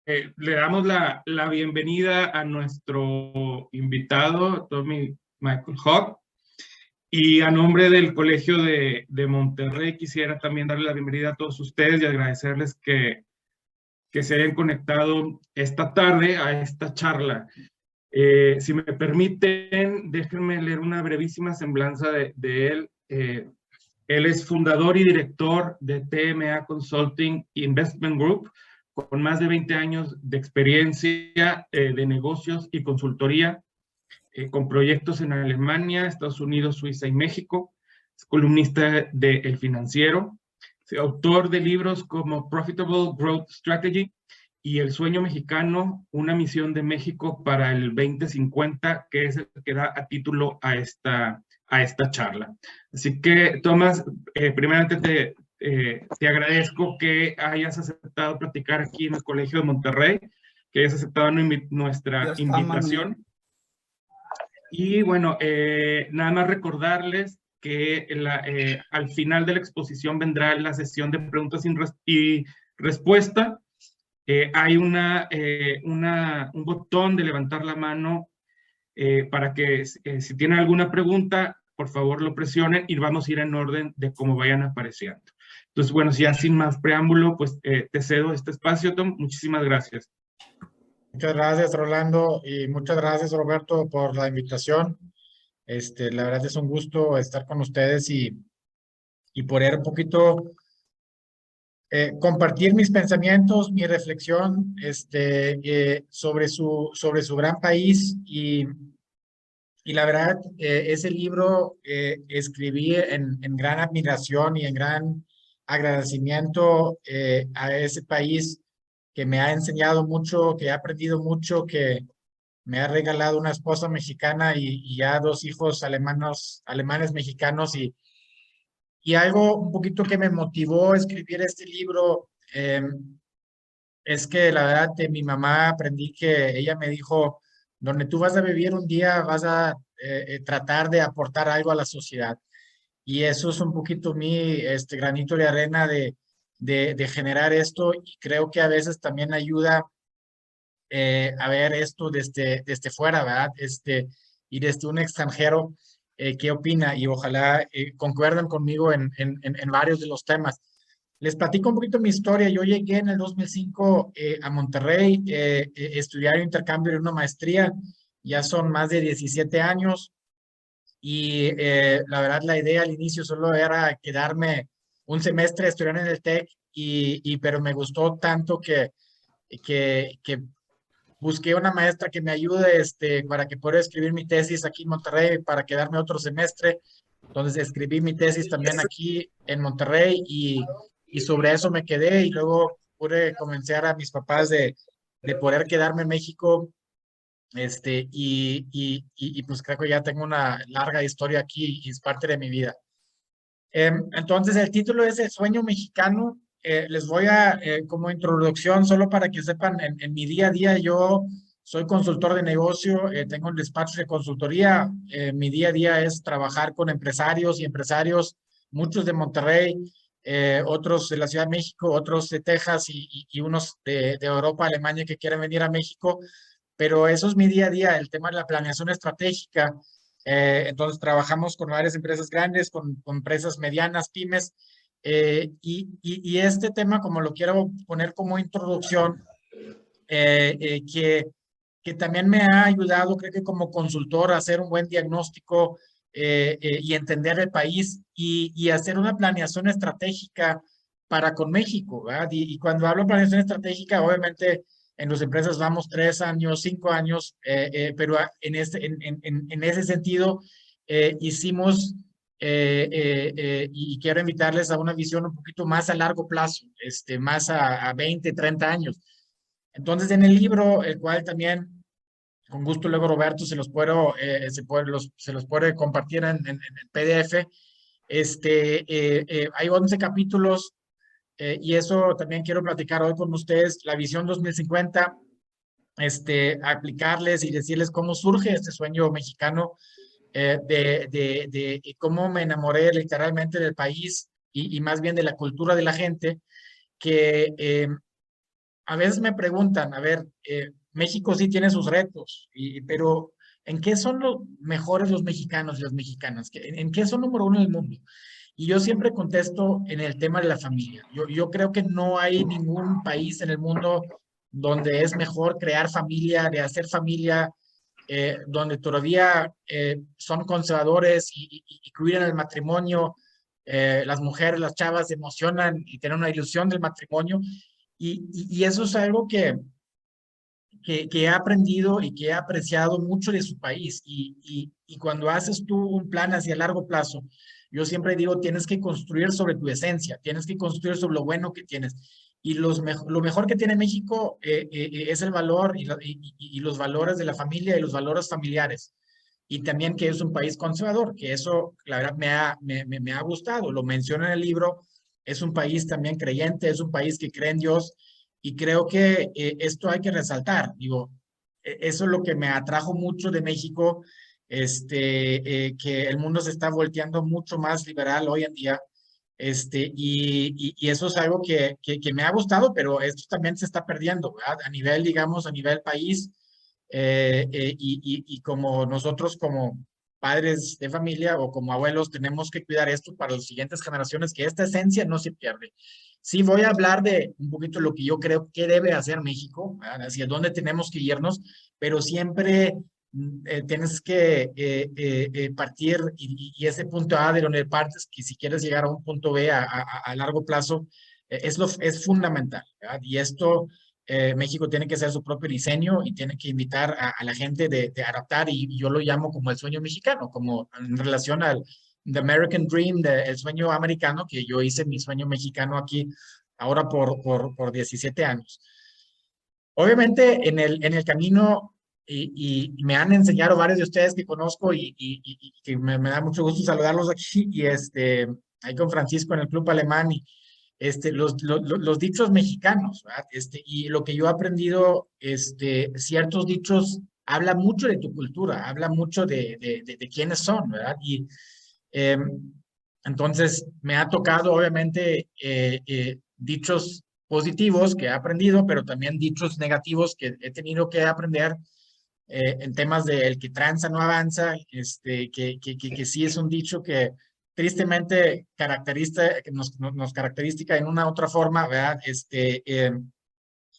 Le damos la bienvenida a nuestro invitado, Tommy Michael Hawk, y a nombre del Colegio de Monterrey quisiera también darle la bienvenida a todos ustedes y agradecerles que se hayan conectado esta tarde a esta charla. Si me permiten, déjenme leer una brevísima semblanza de él. Él es fundador y director de TMA Consulting Investment Group, con más de 20 años de experiencia de negocios y consultoría, con proyectos en Alemania, Estados Unidos, Suiza y México. Es columnista de El Financiero, es autor de libros como Profitable Growth Strategy y El Sueño Mexicano, una misión de México para el 2050, que es el que da a título a esta charla. Así que, Tomás, primeramente te agradezco que hayas aceptado platicar aquí en el Colegio de Monterrey, que hayas aceptado nuestra invitación. Y bueno, nada más recordarles que al final de la exposición vendrá la sesión de preguntas y respuesta. Hay un botón de levantar la mano para que si tienen alguna pregunta, por favor lo presionen y vamos a ir en orden de cómo vayan apareciendo. Entonces, bueno, si ya sin más preámbulo, pues te cedo este espacio, Tom. Muchísimas gracias. Muchas gracias, Rolando, y muchas gracias, Roberto, por la invitación. La verdad es un gusto estar con ustedes y poder un poquito compartir mis pensamientos, mi reflexión sobre su gran país. Y la verdad, ese libro escribí en gran admiración y en gran agradecimiento a ese país que me ha enseñado mucho, que ha aprendido mucho, que me ha regalado una esposa mexicana y ya dos hijos alemanes mexicanos. Y algo un poquito que me motivó a escribir este libro es que la verdad de mi mamá aprendí que ella me dijo, donde tú vas a vivir un día vas a tratar de aportar algo a la sociedad. Y eso es un poquito mi granito de arena de generar esto, y creo que a veces también ayuda a ver esto desde fuera, ¿verdad? Y desde un extranjero, ¿qué opina? Y ojalá concuerden conmigo en varios de los temas. Les platico un poquito mi historia. Yo llegué en el 2005 a Monterrey, estudiar intercambio de una maestría. Ya son más de 17 años y la verdad la idea al inicio solo era quedarme un semestre estudiando en el TEC, pero me gustó tanto que busqué una maestra que me ayude para que pueda escribir mi tesis aquí en Monterrey para quedarme otro semestre. Entonces escribí mi tesis también aquí en Monterrey y sobre eso me quedé, y luego pude convencer a mis papás de poder quedarme en México. Pues creo que ya tengo una larga historia aquí y es parte de mi vida. Entonces, el título es El Sueño Mexicano. Les voy a, como introducción, solo para que sepan, en mi día a día yo soy consultor de negocio, tengo un despacho de consultoría. Mi día a día es trabajar con empresarios y empresarios, muchos de Monterrey, otros de la Ciudad de México, otros de Texas y unos de Europa, Alemania, que quieren venir a México. Pero eso es mi día a día, el tema de la planeación estratégica. Entonces, trabajamos con varias empresas grandes, con empresas medianas, pymes, y este tema, como lo quiero poner como introducción, eh, eh, que, que también me ha ayudado, creo que como consultor, a hacer un buen diagnóstico y entender el país y hacer una planeación estratégica para con México, ¿verdad? Y cuando hablo de planeación estratégica, obviamente en las empresas vamos 3 años, 5 años, pero en ese sentido hicimos y quiero invitarles a una visión un poquito más a largo plazo, más a 20, 30 años. Entonces, en el libro, el cual también con gusto luego Roberto se los puede compartir en el PDF, hay 11 capítulos, y eso también quiero platicar hoy con ustedes, la visión 2050, aplicarles y decirles cómo surge este sueño mexicano, de cómo me enamoré literalmente del país y más bien de la cultura de la gente, que a veces me preguntan, a ver, México sí tiene sus retos, pero ¿en qué son los mejores los mexicanos y las mexicanas? ¿En qué son número uno en el mundo? Y yo siempre contesto en el tema de la familia. Yo creo que no hay ningún país en el mundo donde es mejor crear familia, de hacer familia, donde todavía son conservadores y cuidan el matrimonio. Las mujeres, las chavas se emocionan y tienen una ilusión del matrimonio. Y eso es algo que he aprendido y que he apreciado mucho de su país. Y cuando haces tú un plan hacia largo plazo, yo siempre digo, tienes que construir sobre tu esencia, tienes que construir sobre lo bueno que tienes. Y lo mejor que tiene México es el valor y los valores de la familia y los valores familiares. Y también que es un país conservador, que eso, la verdad, me ha gustado. Lo menciono en el libro. Es un país también creyente, es un país que cree en Dios y creo que esto hay que resaltar. Digo, eso es lo que me atrajo mucho de México, que el mundo se está volteando mucho más liberal hoy en día. Y eso es algo que me ha gustado, pero esto también se está perdiendo, ¿verdad? A nivel, digamos, a nivel país, y como nosotros como padres de familia o como abuelos tenemos que cuidar esto para las siguientes generaciones, que esta esencia no se pierde. Sí, voy a hablar de un poquito lo que yo creo que debe hacer México, ¿verdad? Hacia dónde tenemos que irnos, pero siempre tienes que partir y ese punto A de donde partes, que si quieres llegar a un punto B a largo plazo, es fundamental, ¿verdad? Y esto, México tiene que hacer su propio diseño y tiene que invitar a la gente de adaptar, y yo lo llamo como el sueño mexicano, como en relación al The American Dream, el sueño americano, que yo hice mi sueño mexicano aquí ahora por 17 años. Obviamente en el camino, y me han enseñado varios de ustedes que conozco y que me da mucho gusto saludarlos aquí, ahí con Francisco en el Club Alemán, y los dichos mexicanos, ¿verdad? Y lo que yo he aprendido, ciertos dichos habla mucho de tu cultura, habla mucho de quiénes son, ¿verdad? Eh, entonces, me ha tocado, obviamente, dichos positivos que he aprendido, pero también dichos negativos que he tenido que aprender, en temas de el que tranza no avanza, que sí es un dicho que tristemente nos caracteriza en una otra forma, ¿verdad?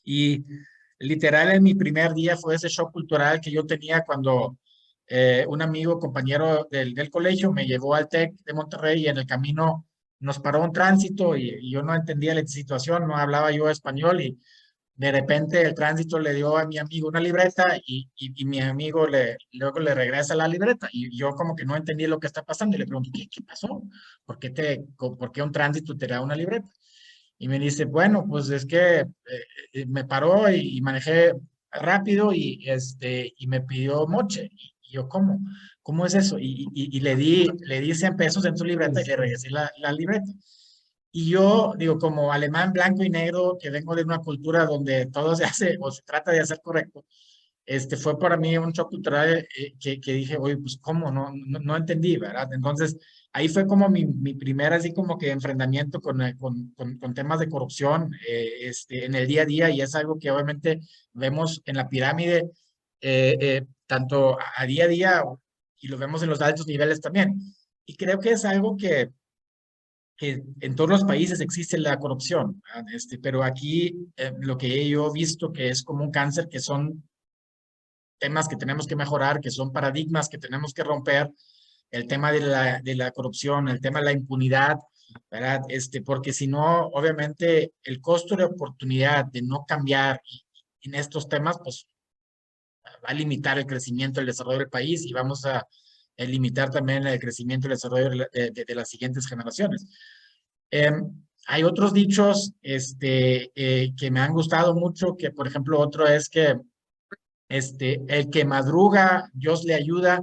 Y literal, en mi primer día fue ese shock cultural que yo tenía cuando un amigo, compañero del colegio, me llevó al TEC de Monterrey y en el camino nos paró un tránsito y yo no entendía la situación, no hablaba yo español y de repente el tránsito le dio a mi amigo una libreta y mi amigo luego le regresa la libreta y yo como que no entendí lo que está pasando y le pregunto, ¿qué pasó? ¿Por qué un tránsito te da una libreta? Y me dice, bueno, pues es que me paró y manejé rápido y me pidió moche. Y yo, ¿cómo? ¿Cómo es eso? Y le di 100 pesos en su libreta y le regresé la libreta. Y yo, digo, como alemán blanco y negro, que vengo de una cultura donde todo se hace o se trata de hacer correcto, fue para mí un shock cultural, que dije, oye, pues cómo, no entendí, ¿verdad? Entonces, ahí fue como mi primer así como que enfrentamiento con temas de corrupción, en el día a día, y es algo que obviamente vemos en la pirámide, tanto a día a día, y lo vemos en los altos niveles también. Y creo que es algo que en todos los países existe la corrupción, ¿verdad? Pero aquí, lo que yo he visto que es como un cáncer, que son temas que tenemos que mejorar, que son paradigmas que tenemos que romper, el tema de la corrupción, el tema de la impunidad, ¿verdad? Porque si no, obviamente, el costo de oportunidad de no cambiar en estos temas, pues va a limitar el crecimiento, el desarrollo del país y vamos a limitar también el crecimiento y el desarrollo de las siguientes generaciones. Eh, Hay otros dichos, que me han gustado mucho, que por ejemplo otro es que el que madruga, Dios le ayuda,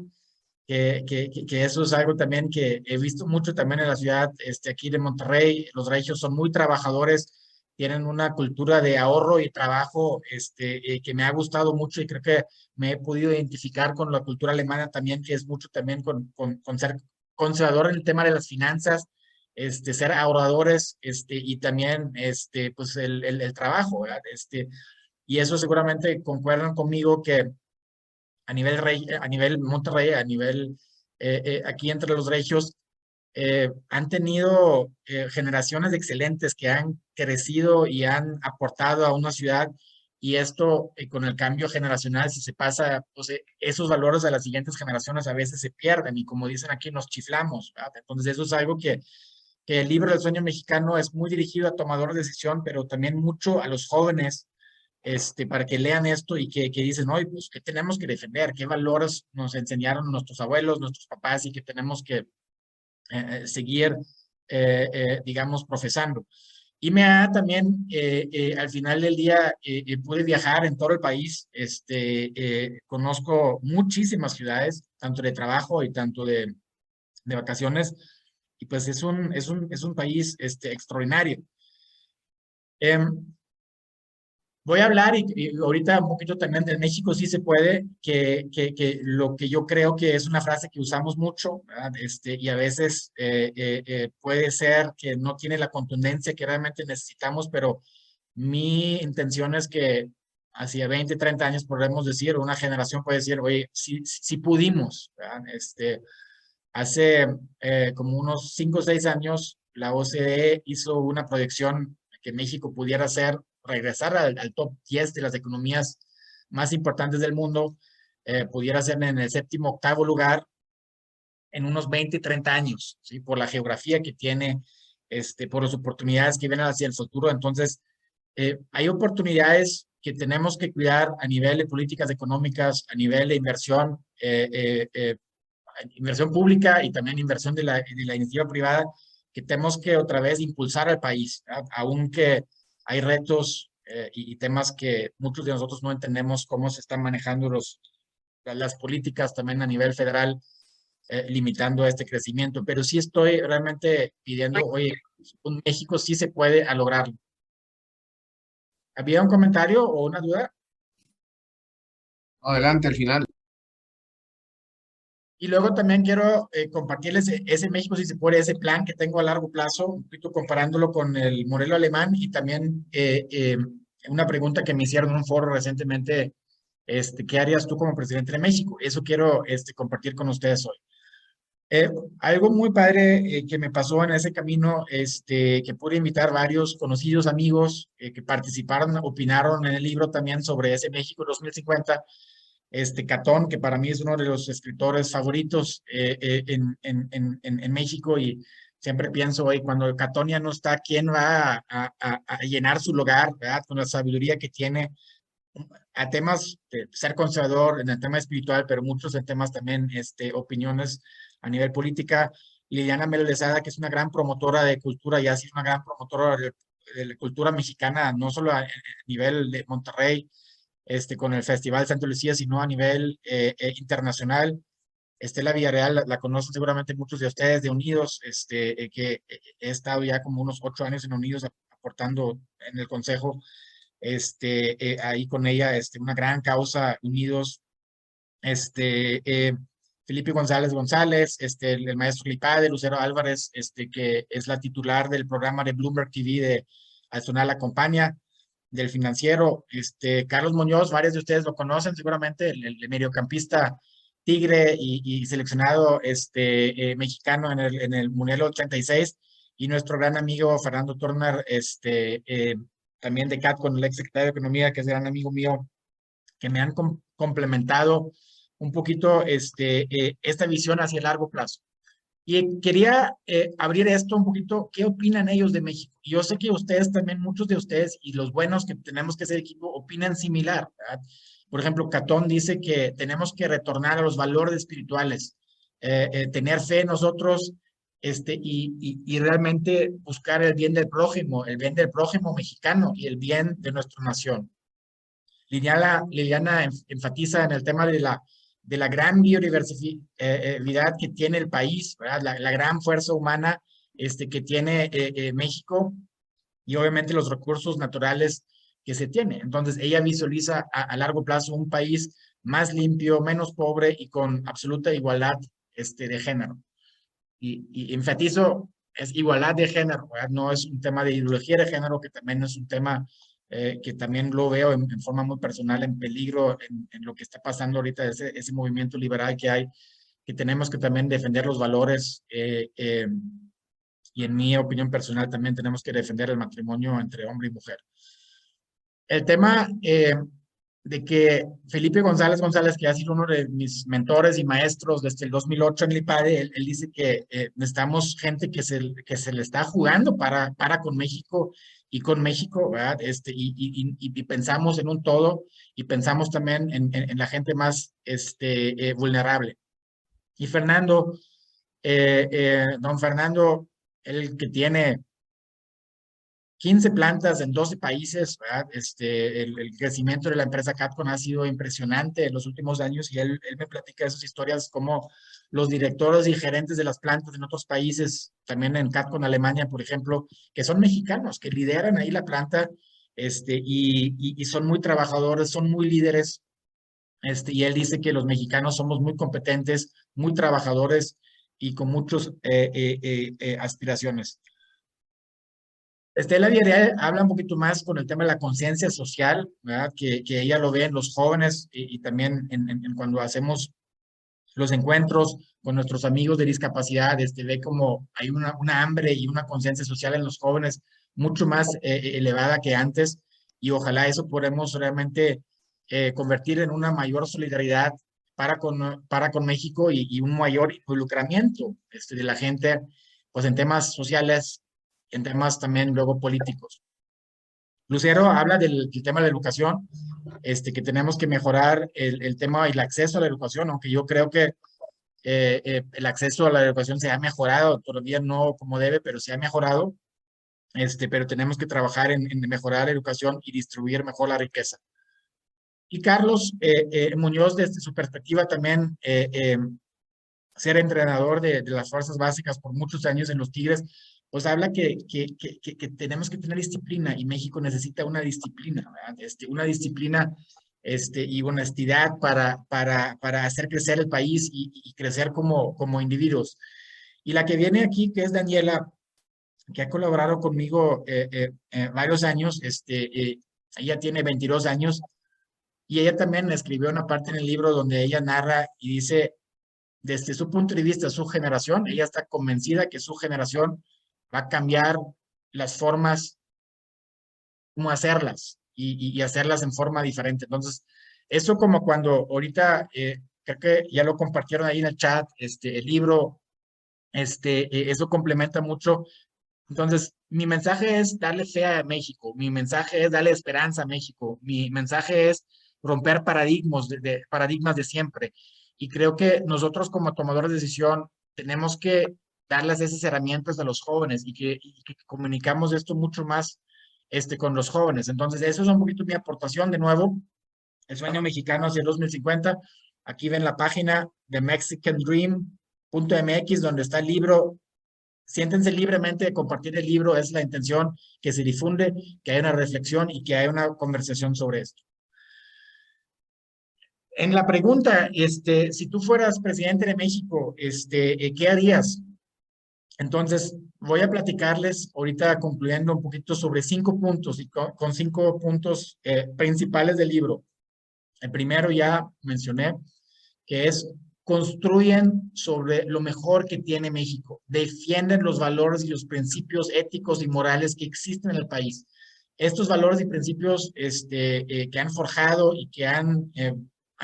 que eso es algo también que he visto mucho también en la ciudad, aquí de Monterrey. Los regios son muy trabajadores, tienen una cultura de ahorro y trabajo, que me ha gustado mucho y creo que me he podido identificar con la cultura alemana también, que es mucho también con ser conservador en el tema de las finanzas ser ahorradores, y también, pues el trabajo, ¿verdad? Y eso seguramente concuerdan conmigo que a nivel Monterrey, a nivel aquí entre los regios, han tenido generaciones excelentes que han crecido y han aportado a una ciudad, y esto con el cambio generacional, si se pasa, pues, esos valores a las siguientes generaciones a veces se pierden y como dicen aquí, nos chiflamos, ¿verdad? Entonces eso es algo que el libro del sueño mexicano es muy dirigido a tomadores de decisión, pero también mucho a los jóvenes, para que lean esto y que dicen, oye, pues, ¿qué tenemos que defender? ¿Qué valores nos enseñaron nuestros abuelos, nuestros papás y que tenemos que seguir, digamos, profesando? Y me ha también, al final del día, pude viajar en todo el país. Conozco muchísimas ciudades, tanto de trabajo y tanto de vacaciones, y pues es un país extraordinario. Em, Voy a hablar y ahorita un poquito también de México sí se puede, que lo que yo creo que es una frase que usamos mucho, ¿verdad? Y a veces puede ser que no tiene la contundencia que realmente necesitamos, pero mi intención es que hacia 20, 30 años podremos decir, una generación puede decir, oye, sí pudimos, ¿verdad? Hace como unos 5 o 6 años, la OCDE hizo una proyección que México pudiera ser, regresar al top 10 de las economías más importantes del mundo, pudiera ser en el séptimo, octavo lugar en unos 20, 30 años, ¿sí? Por la geografía que tiene, por las oportunidades que vienen hacia el futuro. Entonces, hay oportunidades que tenemos que cuidar a nivel de políticas económicas, a nivel de inversión pública y también inversión de la iniciativa privada, que tenemos que otra vez impulsar al país, ¿verdad? Aunque hay retos y temas que muchos de nosotros no entendemos cómo se están manejando las políticas también a nivel federal, limitando este crecimiento, pero sí estoy realmente pidiendo, oye, un México sí se puede a lograrlo. ¿Había un comentario o una duda? Adelante, al final. Y luego también quiero compartirles ese México, si se puede, ese plan que tengo a largo plazo, un poquito comparándolo con el modelo alemán, y también una pregunta que me hicieron en un foro recientemente, ¿qué harías tú como presidente de México? Eso quiero compartir con ustedes hoy. Algo muy padre que me pasó en ese camino, que pude invitar varios conocidos amigos que participaron, opinaron en el libro también sobre ese México 2050. Catón, que para mí es uno de los escritores favoritos en México, y siempre pienso, hoy cuando Catón ya no está, ¿quién va a llenar su lugar, ¿verdad? Con la sabiduría que tiene a temas de ser conservador en el tema espiritual, pero muchos en temas también, opiniones a nivel política. Liliana Melo Lezada, que es una gran promotora de cultura y así es una gran promotora de la cultura mexicana, no solo a nivel de Monterrey, con el Festival de Santa Lucía, sino a nivel internacional. Estela Villarreal, la conocen seguramente muchos de ustedes de Unidos, que he estado ya como unos 8 años en Unidos aportando en el consejo, ahí con ella, una gran causa, Unidos. Felipe González González, el maestro Clipade, Lucero Álvarez, que es la titular del programa de Bloomberg TV de Al la Compañía, del Financiero. Carlos Muñoz, varios de ustedes lo conocen seguramente, el mediocampista tigre y seleccionado mexicano en el Mundial 86, y nuestro gran amigo Fernando Turner, también de CAT, con el ex secretario de Economía, que es gran amigo mío, que me han complementado un poquito esta visión hacia el largo plazo. Y quería abrir esto un poquito, ¿qué opinan ellos de México? Yo sé que ustedes también, muchos de ustedes, y los buenos que tenemos que ser equipo, opinan similar, ¿verdad? Por ejemplo, Catón dice que tenemos que retornar a los valores espirituales, tener fe en nosotros, y realmente buscar el bien del prójimo mexicano y el bien de nuestra nación. Liliana enfatiza en el tema de la gran biodiversidad que tiene el país, ¿verdad? La gran fuerza humana que tiene México, y obviamente los recursos naturales que se tiene. Entonces, ella visualiza a largo plazo un país más limpio, menos pobre y con absoluta igualdad de género. Y enfatizo es igualdad de género, ¿verdad? No es un tema de ideología de género, que también es un tema que también lo veo en forma muy personal en peligro en lo que está pasando ahorita, ese movimiento liberal que hay, que tenemos que también defender los valores y en mi opinión personal también tenemos que defender el matrimonio entre hombre y mujer. El tema de que Felipe González González, que ha sido uno de mis mentores y maestros desde el 2008 en el IPADE, él dice que necesitamos gente que se le está jugando para con México y con México, ¿verdad? Y pensamos en un todo y pensamos también en la gente más vulnerable. Y Fernando, don Fernando, el que tiene 15 plantas en 12 países, ¿verdad? El crecimiento de la empresa Capcom ha sido impresionante en los últimos años y él me platica esas historias como los directores y gerentes de las plantas en otros países, también en Capcom Alemania, por ejemplo, que son mexicanos, que lideran ahí la planta y son muy trabajadores, son muy líderes. Y él dice que los mexicanos somos muy competentes, muy trabajadores y con muchas aspiraciones. Estela Villarreal habla un poquito más con el tema de la conciencia social, ¿verdad? Que ella lo ve en los jóvenes y también en cuando hacemos los encuentros con nuestros amigos de discapacidad, ve como hay una hambre y una conciencia social en los jóvenes mucho más elevada que antes y ojalá eso podamos realmente convertir en una mayor solidaridad para con México y un mayor involucramiento de la gente pues en temas sociales, en temas también luego políticos. Lucero habla del tema de la educación, que tenemos que mejorar el tema y el acceso a la educación, aunque yo creo que el acceso a la educación se ha mejorado, todavía no como debe, pero se ha mejorado, pero tenemos que trabajar en mejorar la educación y distribuir mejor la riqueza. Y Carlos Muñoz, desde su perspectiva también, ser entrenador de las fuerzas básicas por muchos años en los Tigres, pues habla que tenemos que tener disciplina y México necesita una disciplina, ¿verdad? Una disciplina y honestidad para hacer crecer el país y crecer como individuos. Y la que viene aquí, que es Daniela, que ha colaborado conmigo varios años, ella tiene 22 años y ella también escribió una parte en el libro donde ella narra y dice, desde su punto de vista, su generación, ella está convencida que su generación va a cambiar las formas como hacerlas y hacerlas en forma diferente. Entonces, eso como cuando ahorita, creo que ya lo compartieron ahí en el chat, el libro, eso complementa mucho. Entonces, mi mensaje es darle fe a México, mi mensaje es darle esperanza a México, mi mensaje es romper paradigmas de siempre. Y creo que nosotros como tomadores de decisión tenemos que darles esas herramientas a los jóvenes y que comunicamos esto mucho más con los jóvenes. Entonces, eso es un poquito mi aportación de nuevo, el sueño mexicano hacia el 2050. Aquí ven la página de mexicandream.mx donde está el libro. Siéntense libremente de compartir el libro, es la intención que se difunde, que haya una reflexión y que haya una conversación sobre esto. En la pregunta, si tú fueras presidente de México, ¿qué harías? Entonces, voy a platicarles ahorita concluyendo un poquito sobre 5 puntos y con 5 puntos principales del libro. El primero ya mencioné, que es construyen sobre lo mejor que tiene México, defienden los valores y los principios éticos y morales que existen en el país. Estos valores y principios que han forjado y que han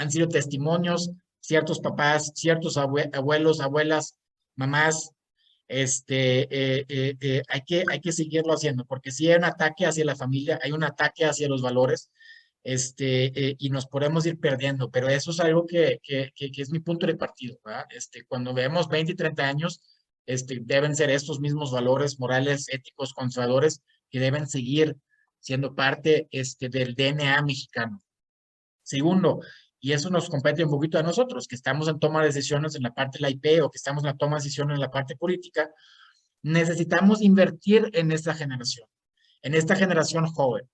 sido testimonios, ciertos papás, ciertos abuelos, abuelas, mamás, hay que seguirlo haciendo, porque si hay un ataque hacia la familia, hay un ataque hacia los valores, y nos podemos ir perdiendo, pero eso es algo que es mi punto de partido, ¿verdad? Cuando vemos 20 y 30 años, deben ser estos mismos valores morales, éticos, conservadores, que deben seguir siendo parte del DNA mexicano. Segundo, y eso nos compete un poquito a nosotros, que estamos en toma de decisiones en la parte de la IP o que estamos en la toma de decisiones en la parte política, necesitamos invertir en esta generación joven.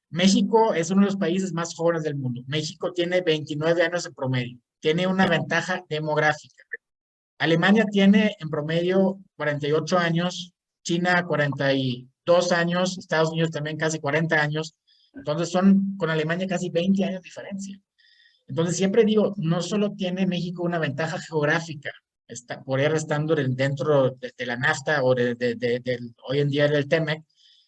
México es uno de los países más jóvenes del mundo. México tiene 29 años en promedio. Tiene una ventaja demográfica. Alemania tiene en promedio 48 años, China 42 años, Estados Unidos también casi 40 años. Entonces son con Alemania casi 20 años de diferencia. Entonces siempre digo, no solo tiene México una ventaja geográfica, por ir estando dentro de la NAFTA o hoy en día del TEMEC,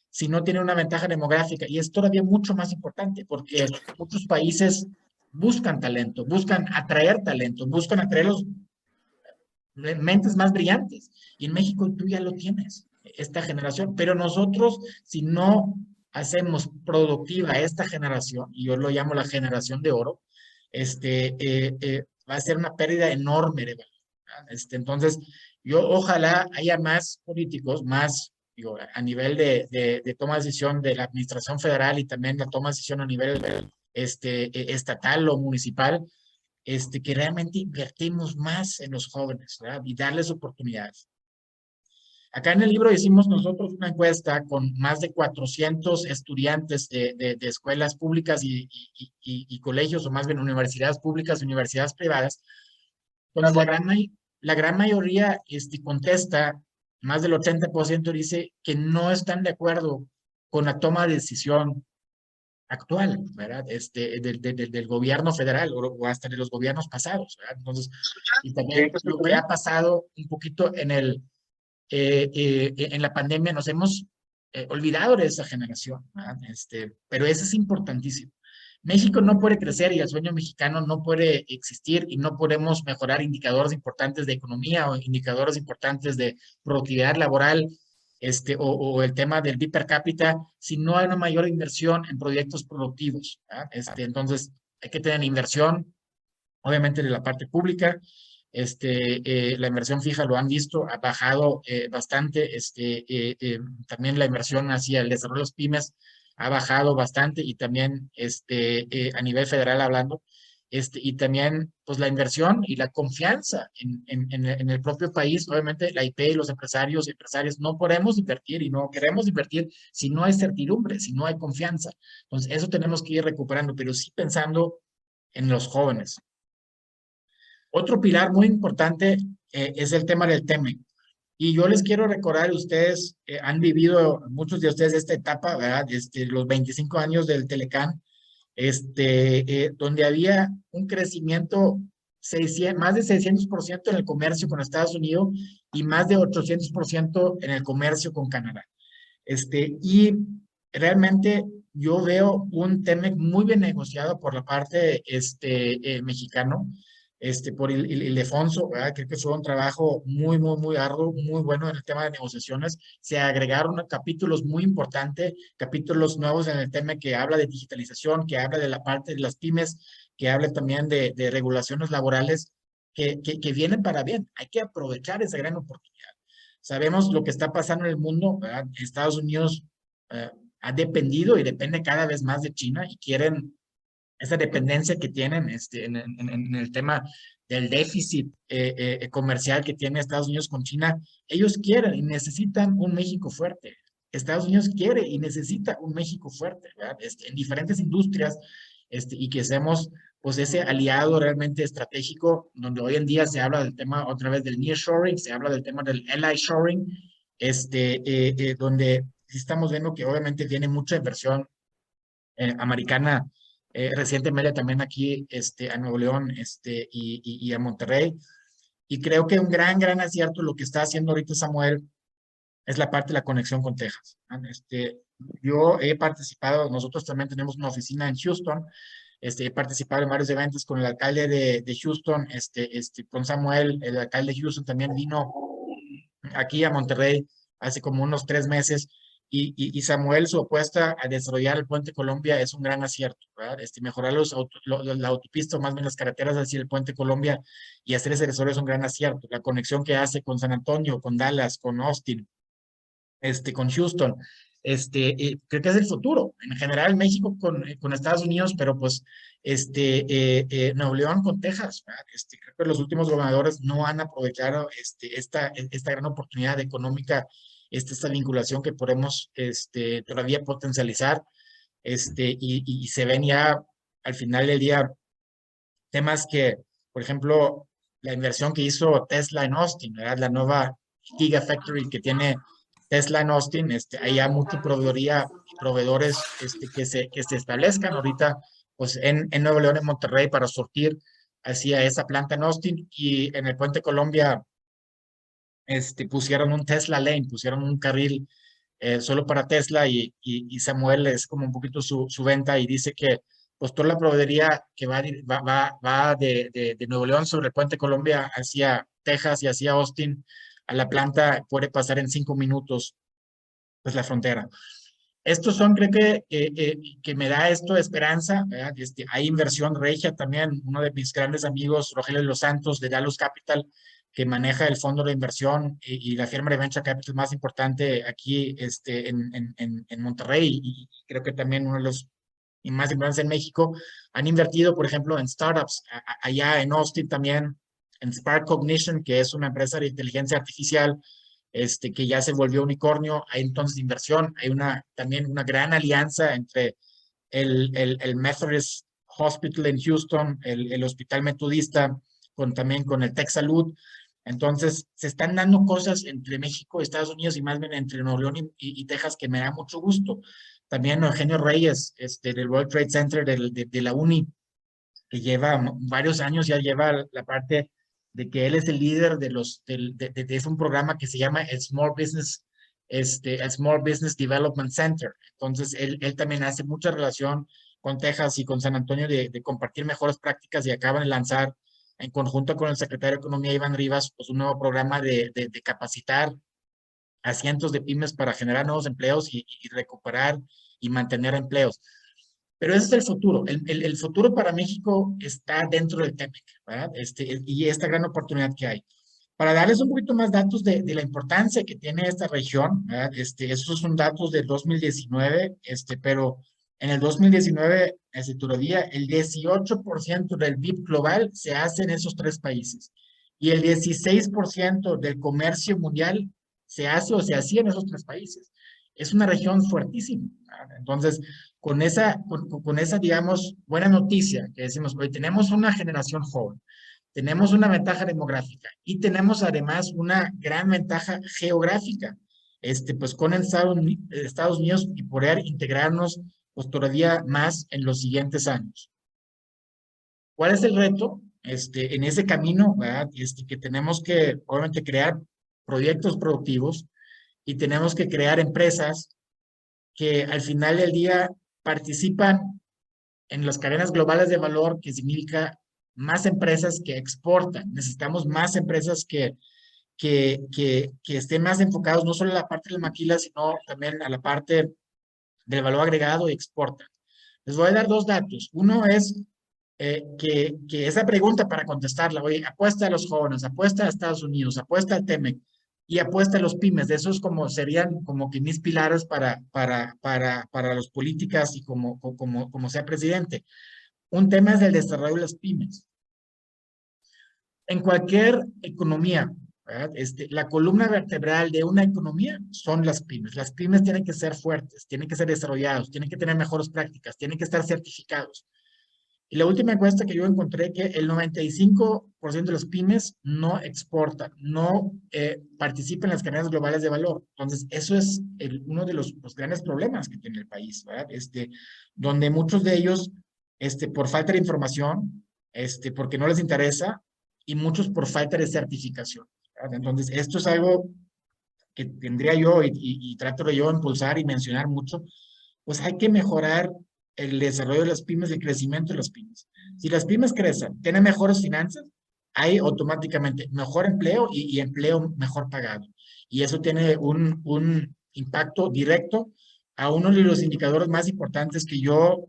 sino tiene una ventaja demográfica. Y es todavía mucho más importante porque muchos países buscan talento, buscan atraer talento, buscan atraer los mentes más brillantes. Y en México tú ya lo tienes, esta generación. Pero nosotros, si no hacemos productiva esta generación, y yo lo llamo la generación de oro, va a ser una pérdida enorme de valor. Entonces, yo ojalá haya más políticos, más digo, a nivel de toma de decisión de la administración federal y también la toma de decisión a nivel estatal o municipal, que realmente invertimos más en los jóvenes, ¿verdad? Y darles oportunidades. Acá en el libro hicimos nosotros una encuesta con más de 400 estudiantes de escuelas públicas y colegios, o más bien universidades públicas y universidades privadas, donde la gran mayoría contesta, más del 80% dice que no están de acuerdo con la toma de decisión actual, ¿verdad? Del gobierno federal o hasta de los gobiernos pasados, ¿verdad? Entonces, y también lo que ha pasado un poquito en la pandemia, nos hemos olvidado de esa generación, ¿verdad? Pero eso es importantísimo. México no puede crecer y el sueño mexicano no puede existir y no podemos mejorar indicadores importantes de economía o indicadores importantes de productividad laboral o el tema del PIB per cápita si no hay una mayor inversión en proyectos productivos. Entonces, hay que tener inversión, obviamente, de la parte pública. La inversión fija, lo han visto, ha bajado bastante. También la inversión hacia el desarrollo de los pymes ha bajado bastante y también a nivel federal hablando. Y también, pues, la inversión y la confianza en el propio país. Obviamente, la IP y los empresarios y empresarias no podemos invertir y no queremos invertir si no hay certidumbre, si no hay confianza. Entonces, eso tenemos que ir recuperando, pero sí pensando en los jóvenes. Otro pilar muy importante es el tema del TEMEC. Y yo les quiero recordar, ustedes han vivido, muchos de ustedes, esta etapa, ¿verdad? Los 25 años del Telecán, donde había un crecimiento más de 600% en el comercio con Estados Unidos y más de 800% en el comercio con Canadá. Y realmente yo veo un TEMEC muy bien negociado por la parte mexicano, por Ildefonso, ¿verdad? Creo que fue un trabajo muy, muy, muy arduo, muy bueno en el tema de negociaciones. Se agregaron capítulos muy importantes, capítulos nuevos en el tema que habla de digitalización, que habla de la parte de las pymes, que habla también de regulaciones laborales que vienen para bien. Hay que aprovechar esa gran oportunidad. Sabemos lo que está pasando en el mundo, ¿verdad? Estados Unidos ha dependido y depende cada vez más de China y quieren esa dependencia que tienen en el tema del déficit comercial que tiene Estados Unidos con China. Ellos quieren y necesitan un México fuerte. Estados Unidos quiere y necesita un México fuerte, ¿verdad? En diferentes industrias y que seamos pues ese aliado realmente estratégico, donde hoy en día se habla del tema otra vez del nearshoring, se habla del tema del ally shoring, donde sí estamos viendo que obviamente viene mucha inversión americana recientemente también aquí a Nuevo León y a Monterrey. Y creo que un gran, gran acierto lo que está haciendo ahorita Samuel es la parte de la conexión con Texas. Yo he participado, nosotros también tenemos una oficina en Houston, he participado en varios eventos con el alcalde de Houston, con Samuel, el alcalde de Houston también vino aquí a Monterrey hace como unos 3 meses y Samuel, su apuesta a desarrollar el Puente Colombia es un gran acierto, ¿verdad? Mejorar la autopista, o más bien las carreteras hacia el Puente Colombia y hacer ese desarrollo es un gran acierto. La conexión que hace con San Antonio, con Dallas, con Austin, con Houston, creo que es el futuro. En general, México con Estados Unidos, pero pues Nuevo León con Texas, ¿verdad? Creo que los últimos gobernadores no han aprovechado esta gran oportunidad económica, esta vinculación que podemos todavía potencializar, y se ven ya al final del día temas que, por ejemplo, la inversión que hizo Tesla en Austin, ¿verdad? La nueva Gigafactory que tiene Tesla en Austin, hay ya mucha proveedoría y proveedores que se establezcan ahorita pues, en Nuevo León, en Monterrey, para surtir hacia esa planta en Austin. Y en el Puente Colombia pusieron un Tesla Lane, pusieron un carril solo para Tesla y Samuel es como un poquito su venta y dice que pues toda la proveedoría que va de Nuevo León sobre el Puente Colombia hacia Texas y hacia Austin a la planta puede pasar en 5 minutos pues la frontera. Estos son, creo que me da esto esperanza, ¿verdad? Hay inversión regia también, uno de mis grandes amigos, Rogelio de los Santos, de Dallas Capital, que maneja el fondo de inversión y la firma de venture capital más importante aquí en Monterrey, y creo que también uno de los y más importantes en México, han invertido, por ejemplo, en startups, allá en Austin también, en Spark Cognition, que es una empresa de inteligencia artificial, que ya se volvió unicornio. Hay entonces inversión, hay también una gran alianza entre el Methodist Hospital en Houston, el Hospital Metodista, también con el Tech Salud. Entonces, se están dando cosas entre México, Estados Unidos y más bien entre Nuevo León y Texas que me da mucho gusto. También Eugenio Reyes, del World Trade Center de la UNI, que lleva varios años, ya lleva la parte de que él es el líder de un programa que se llama el el Small Business Development Center. Entonces, él también hace mucha relación con Texas y con San Antonio de compartir mejores prácticas y acaban de lanzar en conjunto con el secretario de Economía, Iván Rivas, pues un nuevo programa de capacitar a cientos de pymes para generar nuevos empleos y recuperar y mantener empleos. Pero ese es el futuro. El futuro para México está dentro del TEMEC, ¿verdad? Y esta gran oportunidad que hay. Para darles un poquito más datos de la importancia que tiene esta región, ¿verdad? Esos son datos del 2019, pero en el 2019, todavía el 18% del PIB global se hace en esos tres países y el 16% del comercio mundial se hace o se hacía en esos tres países. Es una región fuertísima, ¿verdad? Entonces, con esa, digamos, buena noticia que decimos, hoy tenemos una generación joven, tenemos una ventaja demográfica y tenemos además una gran ventaja geográfica, pues con Estados Unidos y poder integrarnos pues todavía más en los siguientes años. ¿Cuál es el reto? En ese camino, ¿verdad? Que tenemos que, obviamente, crear proyectos productivos y tenemos que crear empresas que al final del día participan en las cadenas globales de valor, que significa más empresas que exportan. Necesitamos más empresas que estén más enfocados no solo a la parte de la maquila, sino también a la parte del valor agregado y exportan. Les voy a dar dos datos. Uno es que esa pregunta para contestarla, oye, apuesta a los jóvenes, apuesta a Estados Unidos, apuesta al TEMEC y apuesta a los pymes. De esos serían como que mis pilares para las políticas y como sea presidente. Un tema es el desarrollo de las pymes. En cualquier economía, ¿verdad? La columna vertebral de una economía son las pymes. Las pymes tienen que ser fuertes, tienen que ser desarrollados, tienen que tener mejores prácticas, tienen que estar certificados. Y la última encuesta que yo encontré que el 95% de las pymes no exportan, no participan en las cadenas globales de valor. Entonces, eso es uno de los grandes problemas que tiene el país, ¿verdad? Donde muchos de ellos, por falta de información, porque no les interesa, y muchos por falta de certificación, ¿verdad? Entonces, esto es algo que tendría yo y trato de yo impulsar y mencionar mucho, pues hay que mejorar el desarrollo de las pymes, el crecimiento de las pymes. Si las pymes crecen, tienen mejores finanzas, hay automáticamente mejor empleo y empleo mejor pagado. Y eso tiene un impacto directo a uno de los indicadores más importantes que yo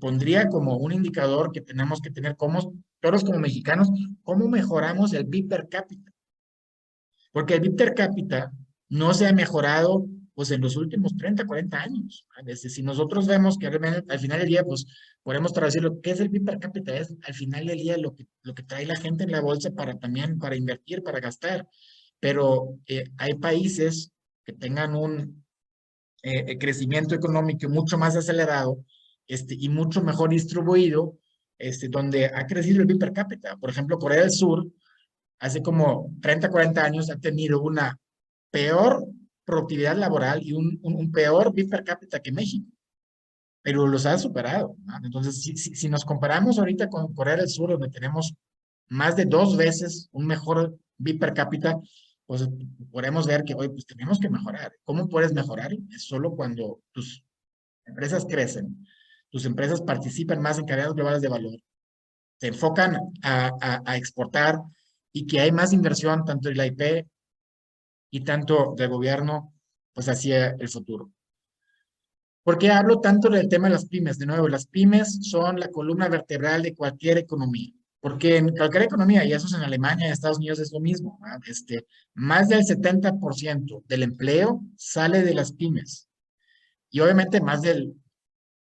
pondría como un indicador que tenemos que tener todos como mexicanos, cómo mejoramos el PIB per cápita. Porque el PIB per cápita no se ha mejorado pues en los últimos 30, 40 años. Si nosotros vemos que al final del día, pues podemos traducir lo que es el PIB per cápita, es al final del día lo que trae la gente en la bolsa para invertir, para gastar. Pero hay países que tengan un crecimiento económico mucho más acelerado y mucho mejor distribuido, donde ha crecido el PIB per cápita. Por ejemplo, Corea del Sur, hace como 30, 40 años, ha tenido una peor productividad laboral y un peor PIB per cápita que México, pero los ha superado, ¿no? Entonces, si nos comparamos ahorita con Corea del Sur, donde tenemos más de 2 veces un mejor PIB per cápita, pues podemos ver que hoy pues tenemos que mejorar. ¿Cómo puedes mejorar? Es solo cuando tus empresas crecen, tus empresas participan más en cadenas globales de valor, se enfocan a exportar y que hay más inversión tanto de la IP y tanto del gobierno pues hacia el futuro. ¿Por qué hablo tanto del tema de las pymes? De nuevo, las pymes son la columna vertebral de cualquier economía. Porque en cualquier economía, y eso es en Alemania y en Estados Unidos es lo mismo, ¿verdad? Más del 70% del empleo sale de las pymes. Y obviamente más del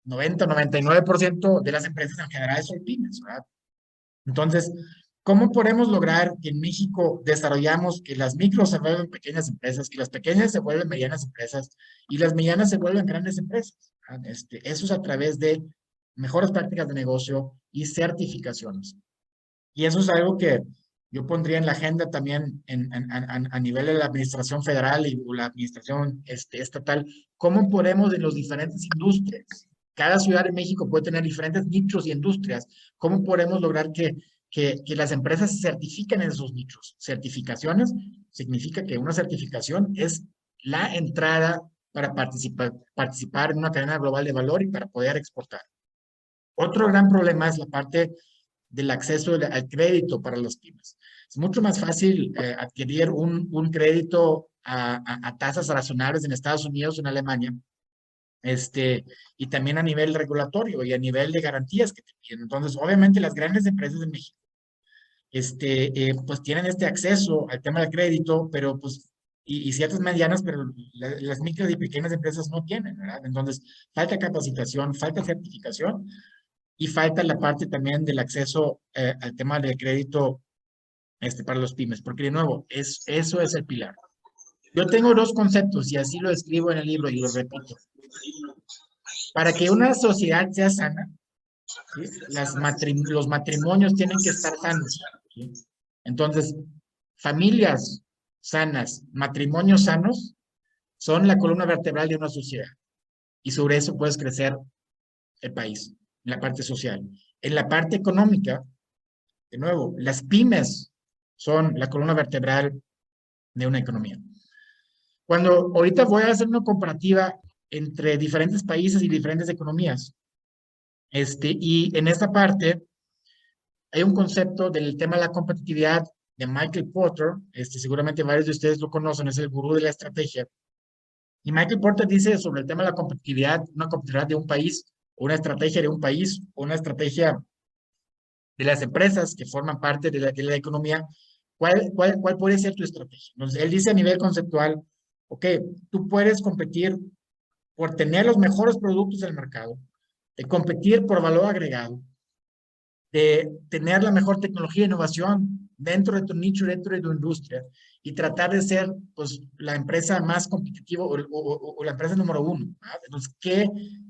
90-99% de las empresas en general son pymes, ¿verdad? Entonces, ¿cómo podemos lograr que en México desarrollamos que las micros se vuelvan pequeñas empresas, que las pequeñas se vuelvan medianas empresas y las medianas se vuelvan grandes empresas? ¿Verdad? Eso es a través de mejores prácticas de negocio y certificaciones. Y eso es algo que yo pondría en la agenda también a nivel de la administración federal o la administración estatal. ¿Cómo podemos en los diferentes industrias? Cada ciudad de México puede tener diferentes nichos y industrias. ¿Cómo podemos lograr que las empresas se certifiquen en esos nichos? Certificaciones significa que una certificación es la entrada para participar en una cadena global de valor y para poder exportar. Otro gran problema es la parte del acceso al crédito para las pymes. Es mucho más fácil adquirir un crédito a tasas razonables en Estados Unidos o en Alemania, y también a nivel regulatorio y a nivel de garantías que te piden. Entonces, obviamente las grandes empresas de México, pues tienen este acceso al tema del crédito, pero pues, y ciertas medianas, pero las micro y pequeñas empresas no tienen, ¿verdad? Entonces, falta capacitación, falta certificación, y falta la parte también del acceso al tema del crédito para los pymes, porque de nuevo, eso es el pilar. Yo tengo 2 conceptos y así lo escribo en el libro y lo repito. Para que una sociedad sea sana, ¿sí? Los matrimonios tienen que estar sanos, ¿sí? Entonces, familias sanas, matrimonios sanos, son la columna vertebral de una sociedad. Y sobre eso puedes crecer el país, en la parte social. En la parte económica, de nuevo, las pymes son la columna vertebral de una economía. Cuando ahorita voy a hacer una comparativa entre diferentes países y diferentes economías, y en esta parte hay un concepto del tema de la competitividad de Michael Porter, seguramente varios de ustedes lo conocen, es el gurú de la estrategia. Y Michael Porter dice sobre el tema de la competitividad, una competitividad de un país, una estrategia de un país, una estrategia de las empresas que forman parte de la economía, ¿cuál puede ser tu estrategia? Entonces, él dice a nivel conceptual, ok, tú puedes competir por tener los mejores productos del mercado, de competir por valor agregado, de tener la mejor tecnología e innovación dentro de tu nicho, dentro de tu industria, y tratar de ser pues, la empresa más competitiva o la empresa número uno. ¿Verdad? Entonces, ¿qué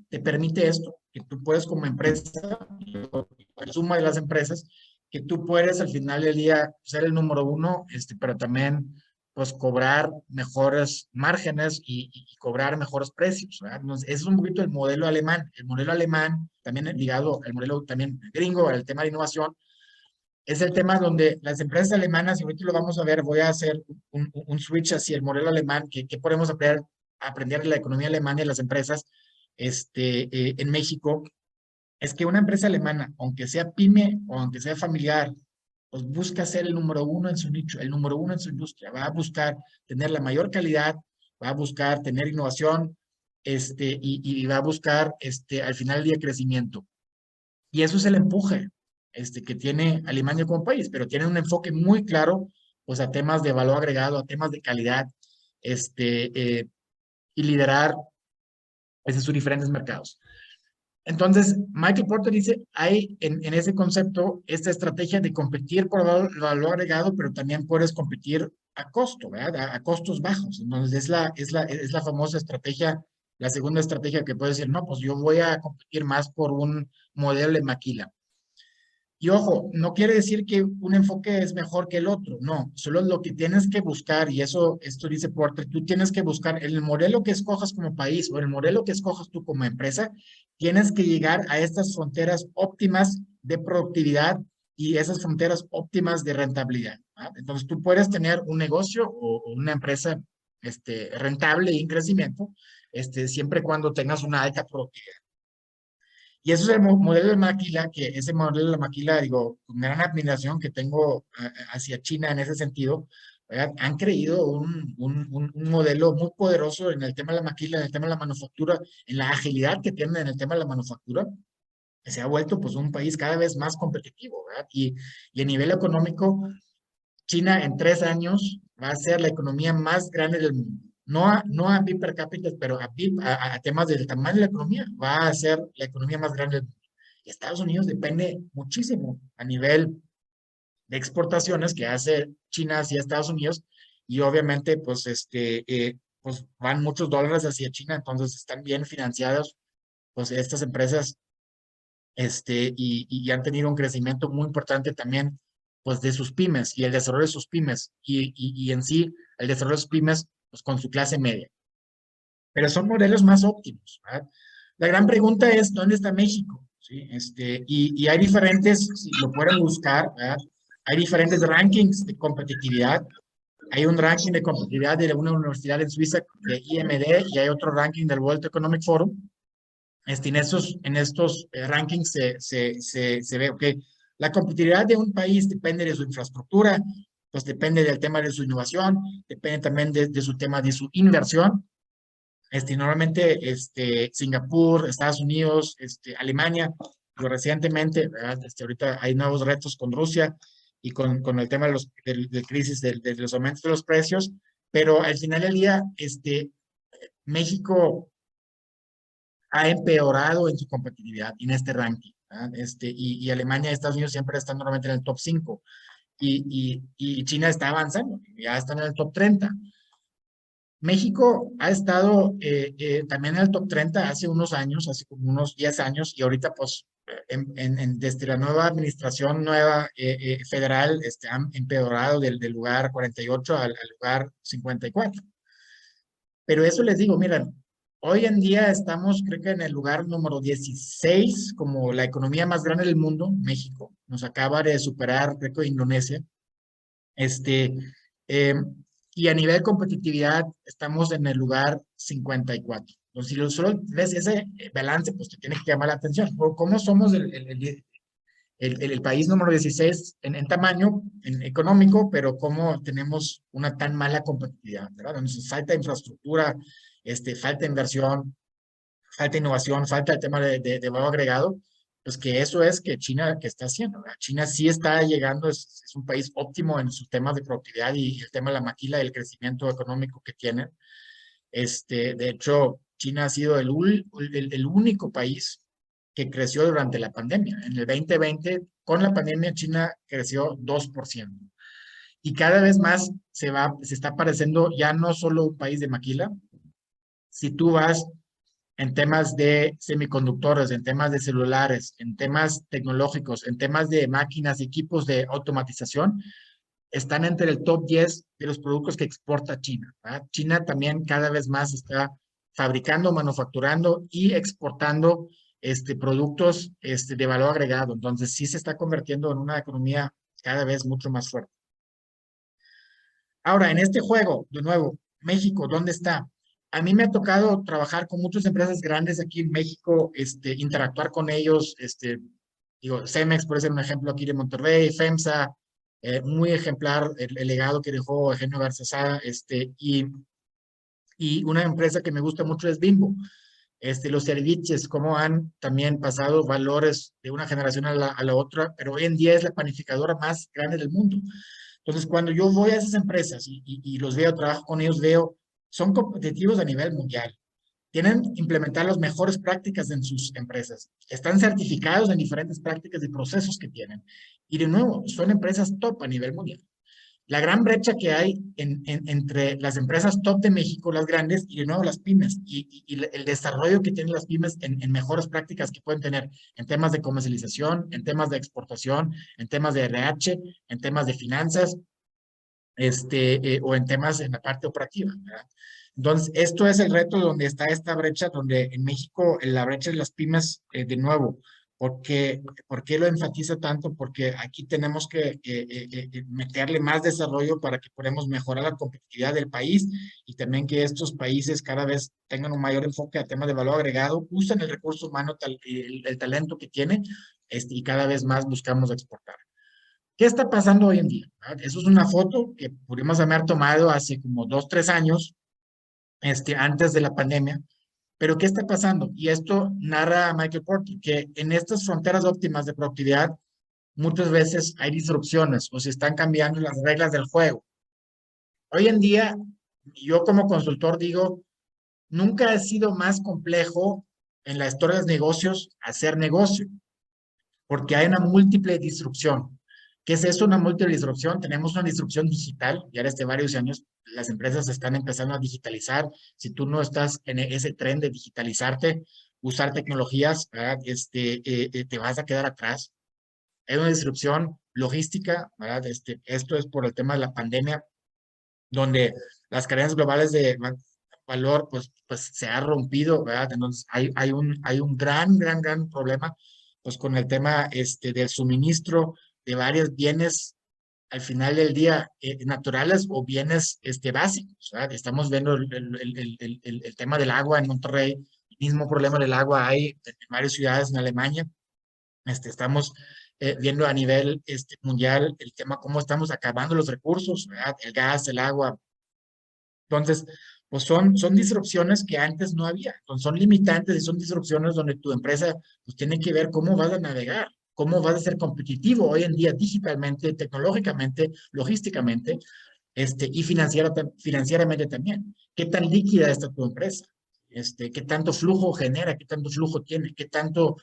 te permite esto? Que tú puedes como empresa, la suma de las empresas, que tú puedes al final del día ser el número uno, pero también pues cobrar mejores márgenes y cobrar mejores precios, ¿verdad? Entonces, ese es un poquito el modelo alemán. El modelo alemán, también ligado al modelo también gringo, al tema de innovación, es el tema donde las empresas alemanas, y ahorita lo vamos a ver, voy a hacer un switch hacia el modelo alemán, que podemos aprender de la economía alemana y las empresas en México, es que una empresa alemana, aunque sea pyme o aunque sea familiar, pues busca ser el número uno en su nicho, el número uno en su industria, va a buscar tener la mayor calidad, va a buscar tener innovación, y va a buscar, al final del día, crecimiento. Y eso es el empuje, que tiene Alemania como país, pero tiene un enfoque muy claro, pues, a temas de valor agregado, a temas de calidad, y liderar sus diferentes mercados. Entonces, Michael Porter dice, hay en ese concepto esta estrategia de competir por valor agregado, pero también puedes competir a costo, ¿verdad? A costos bajos. Entonces, es la famosa estrategia, la segunda estrategia que puedes decir, no, pues yo voy a competir más por un modelo de maquila. Y ojo, no quiere decir que un enfoque es mejor que el otro, no, solo lo que tienes que buscar, y eso, esto dice Porter, tú tienes que buscar el modelo que escojas como país o el modelo que escojas tú como empresa, tienes que llegar a estas fronteras óptimas de productividad y esas fronteras óptimas de rentabilidad. ¿Ah? Entonces tú puedes tener un negocio o una empresa rentable y en crecimiento, siempre y cuando tengas una alta productividad. Y eso es el modelo de Maquila, que ese modelo de la Maquila, digo, con gran admiración que tengo hacia China en ese sentido, ¿verdad? Han creído un modelo muy poderoso en el tema de la Maquila, en el tema de la manufactura, en la agilidad que tienen en el tema de la manufactura, que se ha vuelto pues un país cada vez más competitivo, ¿verdad? Y a nivel económico, China en 3 años va a ser la economía más grande del mundo. No a PIB per cápita, pero a temas del tamaño de la economía, va a ser la economía más grande del mundo. Y Estados Unidos depende muchísimo a nivel de exportaciones que hace China hacia Estados Unidos y obviamente pues, pues van muchos dólares hacia China, entonces están bien financiadas pues estas empresas y han tenido un crecimiento muy importante también, pues, de sus pymes y el desarrollo de sus pymes y en sí el desarrollo de sus pymes, pues, con su clase media. Pero son modelos más óptimos, ¿verdad? La gran pregunta es, ¿dónde está México? ¿Sí? Y hay diferentes, si lo pueden buscar, ¿verdad? Hay diferentes rankings de competitividad. Hay un ranking de competitividad de una universidad en Suiza, de IMD, y hay otro ranking del World Economic Forum. En estos rankings se ve que la competitividad de un país depende de su infraestructura, pues depende del tema de su innovación, depende también de su tema de su inversión. Normalmente, Singapur, Estados Unidos, Alemania, pero recientemente, ¿verdad? Ahorita hay nuevos retos con Rusia y con el tema de crisis de los aumentos de los precios, pero al final del día, México ha empeorado en su competitividad en este ranking. Y Alemania y Estados Unidos siempre están normalmente en el top 5 y China está avanzando, ya están en el top 30. México ha estado también en el top 30 hace unos años, hace como unos 10 años, y ahorita pues desde la nueva administración nueva federal han empeorado del lugar 48 al lugar 54. Pero eso les digo, miren, hoy en día estamos, creo que en el lugar número 16 como la economía más grande del mundo, México. Nos acaba de superar, creo que Indonesia. Este, eh, y a nivel competitividad estamos en el lugar 54. Entonces, si solo ves ese balance, pues te tiene que llamar la atención. ¿Cómo somos el país número 16 en tamaño económico, pero cómo tenemos una tan mala competitividad, ¿verdad? Entonces, falta infraestructura, falta inversión, falta innovación, falta el tema de valor agregado, pues que eso es que China que está haciendo, ¿verdad? China sí está llegando, es un país óptimo en sus temas de productividad y el tema de la maquila y el crecimiento económico que tiene. De hecho, China ha sido el único país que creció durante la pandemia. En el 2020, con la pandemia, China creció 2%. Y cada vez más se está pareciendo ya no solo un país de maquila. Si tú vas en temas de semiconductores, en temas de celulares, en temas tecnológicos, en temas de máquinas y equipos de automatización, están entre el top 10 de los productos que exporta China, ¿verdad? China también cada vez más está fabricando, manufacturando y exportando productos de valor agregado. Entonces, sí se está convirtiendo en una economía cada vez mucho más fuerte. Ahora, en este juego, de nuevo, México, ¿dónde está? A mí me ha tocado trabajar con muchas empresas grandes aquí en México, interactuar con ellos, digo, Cemex, por ser un ejemplo aquí de Monterrey, FEMSA, muy ejemplar el legado que dejó Eugenio García, y una empresa que me gusta mucho es Bimbo. Los servicios, cómo han también pasado valores de una generación a la otra, pero hoy en día es la panificadora más grande del mundo. Entonces, cuando yo voy a esas empresas y los veo, trabajo con ellos, veo, son competitivos a nivel mundial. Tienen implementar las mejores prácticas en sus empresas. Están certificados en diferentes prácticas y procesos que tienen. Y de nuevo, son empresas top a nivel mundial. la gran brecha que hay entre las empresas top de México, las grandes, y de nuevo las pymes, y el desarrollo que tienen las pymes en mejores prácticas que pueden tener en temas de comercialización, en temas de exportación, en temas de RH, en temas de finanzas, o en temas en la parte operativa, ¿verdad? Entonces, esto es el reto donde está esta brecha, donde en México la brecha de las pymes, de nuevo, ¿por qué lo enfatizo tanto? Porque aquí tenemos que meterle más desarrollo para que podamos mejorar la competitividad del país y también que estos países cada vez tengan un mayor enfoque a temas de valor agregado, usen el recurso humano, el talento que tiene, y cada vez más buscamos exportar. ¿Qué está pasando hoy en día? ¿Verdad? Eso es una foto que pudimos haber tomado hace como 2, 3 años, antes de la pandemia. Pero ¿qué está pasando? Y esto narra Michael Porter, que en estas fronteras óptimas de productividad muchas veces hay disrupciones o se están cambiando las reglas del juego. Hoy en día, yo como consultor digo, nunca ha sido más complejo en la historia de los negocios hacer negocio, porque hay una múltiple disrupción. ¿Qué es eso, una múltiple disrupción? Tenemos una disrupción digital, ya desde varios años las empresas están empezando a digitalizar. Si tú no estás en ese tren de digitalizarte, usar tecnologías, ¿verdad? Te vas a quedar atrás. Hay una disrupción logística, ¿verdad? Esto es por el tema de la pandemia, donde las cadenas globales de valor, pues se ha rompido, ¿verdad? Entonces, hay un gran problema, pues con el tema del suministro de varios bienes, al final del día, naturales o bienes básicos, ¿verdad? Estamos viendo el tema del agua en Monterrey, el mismo problema del agua hay en varias ciudades en Alemania. Estamos viendo a nivel mundial el tema, cómo estamos acabando los recursos, ¿verdad? El gas, el agua. Entonces, pues son disrupciones que antes no había. Entonces, son limitantes y son disrupciones donde tu empresa pues tiene que ver cómo vas a navegar, cómo vas a ser competitivo hoy en día digitalmente, tecnológicamente, logísticamente, y financieramente también. ¿Qué tan líquida está tu empresa? ¿Qué tanto flujo genera? ¿Qué tanto flujo tiene? ¿Qué tanto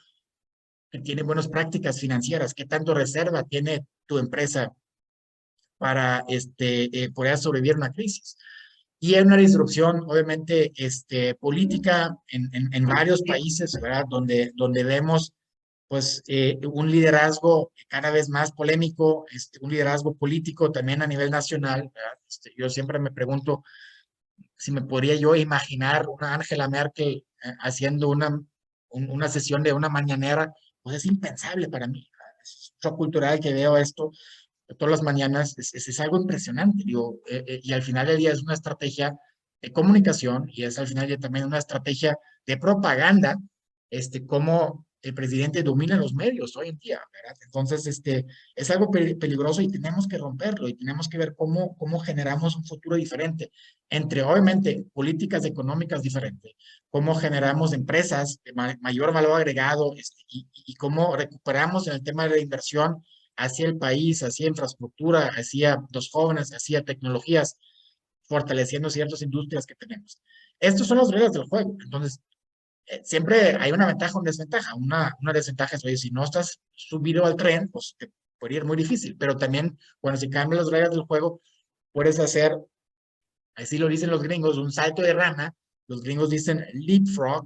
que tiene buenas prácticas financieras? ¿Qué tanto reserva tiene tu empresa para poder sobrevivir a una crisis? Y hay una disrupción, obviamente, política en varios países, ¿verdad? Donde vemos, pues, un liderazgo cada vez más polémico, un liderazgo político también a nivel nacional, ¿verdad? Yo siempre me pregunto si me podría yo imaginar una Angela Merkel haciendo una sesión de una mañanera, pues es impensable para mí. Es cultural que veo esto todas las mañanas, es algo impresionante, digo, y al final del día es una estrategia de comunicación y es al final del día también una estrategia de propaganda, cómo el presidente domina los medios hoy en día, ¿verdad? Entonces, es algo peligroso y tenemos que romperlo y tenemos que ver cómo generamos un futuro diferente entre, obviamente, políticas económicas diferentes, cómo generamos empresas de mayor valor agregado, y cómo recuperamos en el tema de la inversión hacia el país, hacia infraestructura, hacia los jóvenes, hacia tecnologías, fortaleciendo ciertas industrias que tenemos. Estos son las reglas del juego. Entonces, siempre hay una ventaja o una desventaja. Una desventaja es, oye, si no estás subido al tren, pues te puede ir muy difícil. Pero también, cuando se cambian las reglas del juego, puedes hacer, así lo dicen los gringos, un salto de rana. Los gringos dicen leapfrog,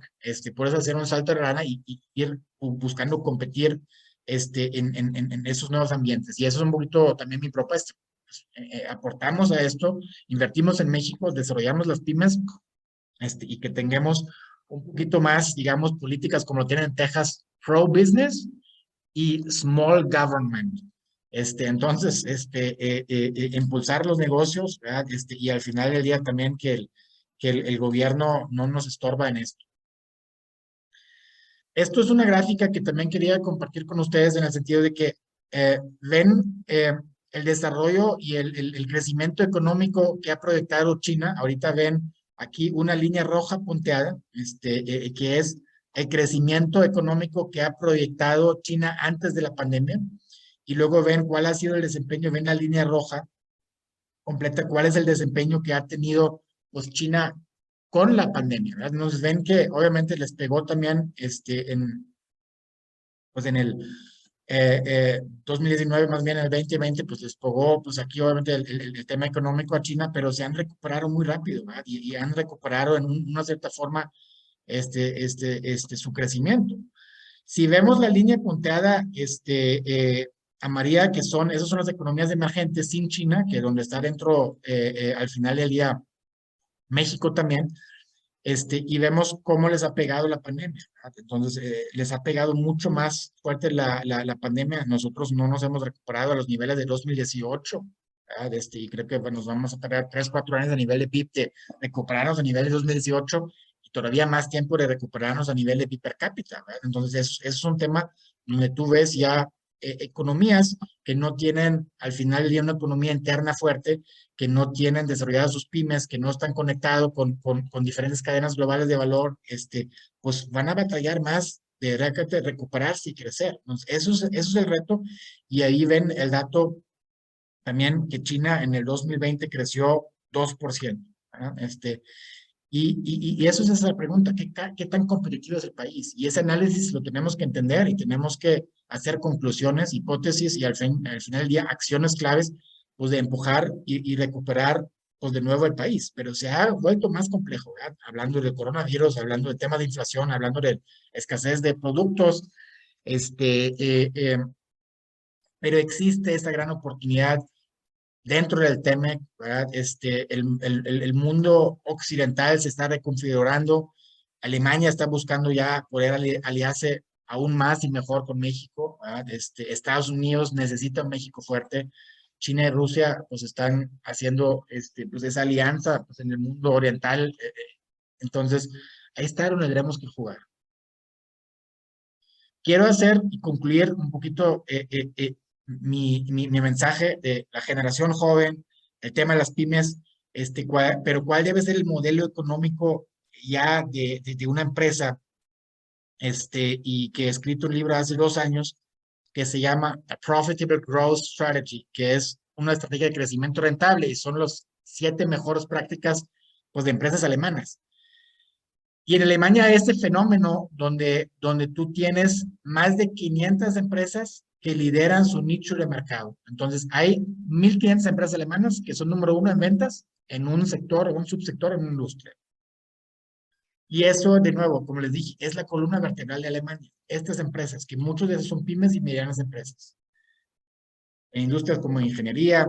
puedes hacer un salto de rana y ir buscando competir en esos nuevos ambientes. Y eso es un poquito también mi propuesta. Pues, aportamos a esto, invertimos en México, desarrollamos las pymes, y que tengamos un poquito más, digamos, políticas como lo tienen en Texas, pro-business y small government. Entonces, impulsar los negocios, ¿verdad? Y al final del día también que el gobierno no nos estorba en esto. Esto es una gráfica que también quería compartir con ustedes en el sentido de que ven el desarrollo y el crecimiento económico que ha proyectado China. Ahorita ven aquí una línea roja punteada, que es el crecimiento económico que ha proyectado China antes de la pandemia. Y luego ven cuál ha sido el desempeño, ven la línea roja completa, cuál es el desempeño que ha tenido pues China con la pandemia, ¿verdad? Nos ven que obviamente les pegó también pues 2019, más bien el 2020, pues les pegó, pues aquí obviamente el tema económico a China, pero se han recuperado muy rápido, ¿verdad? Y han recuperado en una cierta forma su crecimiento. Si vemos la línea punteada amarilla, que esas son las economías emergentes sin China, que donde está dentro, al final del día, México también, y vemos cómo les ha pegado la pandemia, ¿verdad? Entonces, les ha pegado mucho más fuerte la pandemia. Nosotros no nos hemos recuperado a los niveles de 2018, ¿verdad? Y creo que bueno, nos vamos a tardar 3, 4 años a nivel de PIB de recuperarnos a nivel de 2018 y todavía más tiempo de recuperarnos a nivel de PIB per cápita, ¿verdad? Entonces, eso es un tema donde tú ves ya economías que no tienen al final del día una economía interna fuerte, que no tienen desarrolladas sus pymes, que no están conectados con diferentes cadenas globales de valor, pues van a batallar más de recuperarse y crecer. Entonces, eso es el reto. Y ahí ven el dato también que China en el 2020 creció 2%. ¿Verdad? Y eso es esa pregunta, ¿qué tan competitivo es el país? Y ese análisis lo tenemos que entender y tenemos que hacer conclusiones, hipótesis y al final del día acciones claves, pues de empujar y recuperar, pues de nuevo el país. Pero se ha vuelto más complejo, ¿verdad? Hablando de coronavirus, hablando del tema de inflación, hablando de escasez de productos, pero existe esta gran oportunidad dentro del TEMEC, ¿verdad? El mundo occidental se está reconfigurando. Alemania está buscando ya poder aliarse aún más y mejor con México, ¿verdad? Estados Unidos necesita un México fuerte. China y Rusia pues están haciendo pues, esa alianza pues, en el mundo oriental. Entonces, ahí está donde tenemos que jugar. Quiero hacer y concluir un poquito mi mensaje de la generación joven, el tema de las pymes, pero cuál debe ser el modelo económico ya de una empresa, y que he escrito un libro hace 2 años que se llama A Profitable Growth Strategy, que es una estrategia de crecimiento rentable y son las 7 mejores prácticas pues, de empresas alemanas. Y en Alemania este fenómeno donde tú tienes más de 500 empresas que lideran su nicho de mercado. Entonces, hay 1.500 empresas alemanas que son número 1 en ventas en un sector o un subsector en una industria. Y eso, de nuevo, como les dije, es la columna vertebral de Alemania. Estas empresas, que muchos de esos son pymes y medianas empresas. En industrias como ingeniería,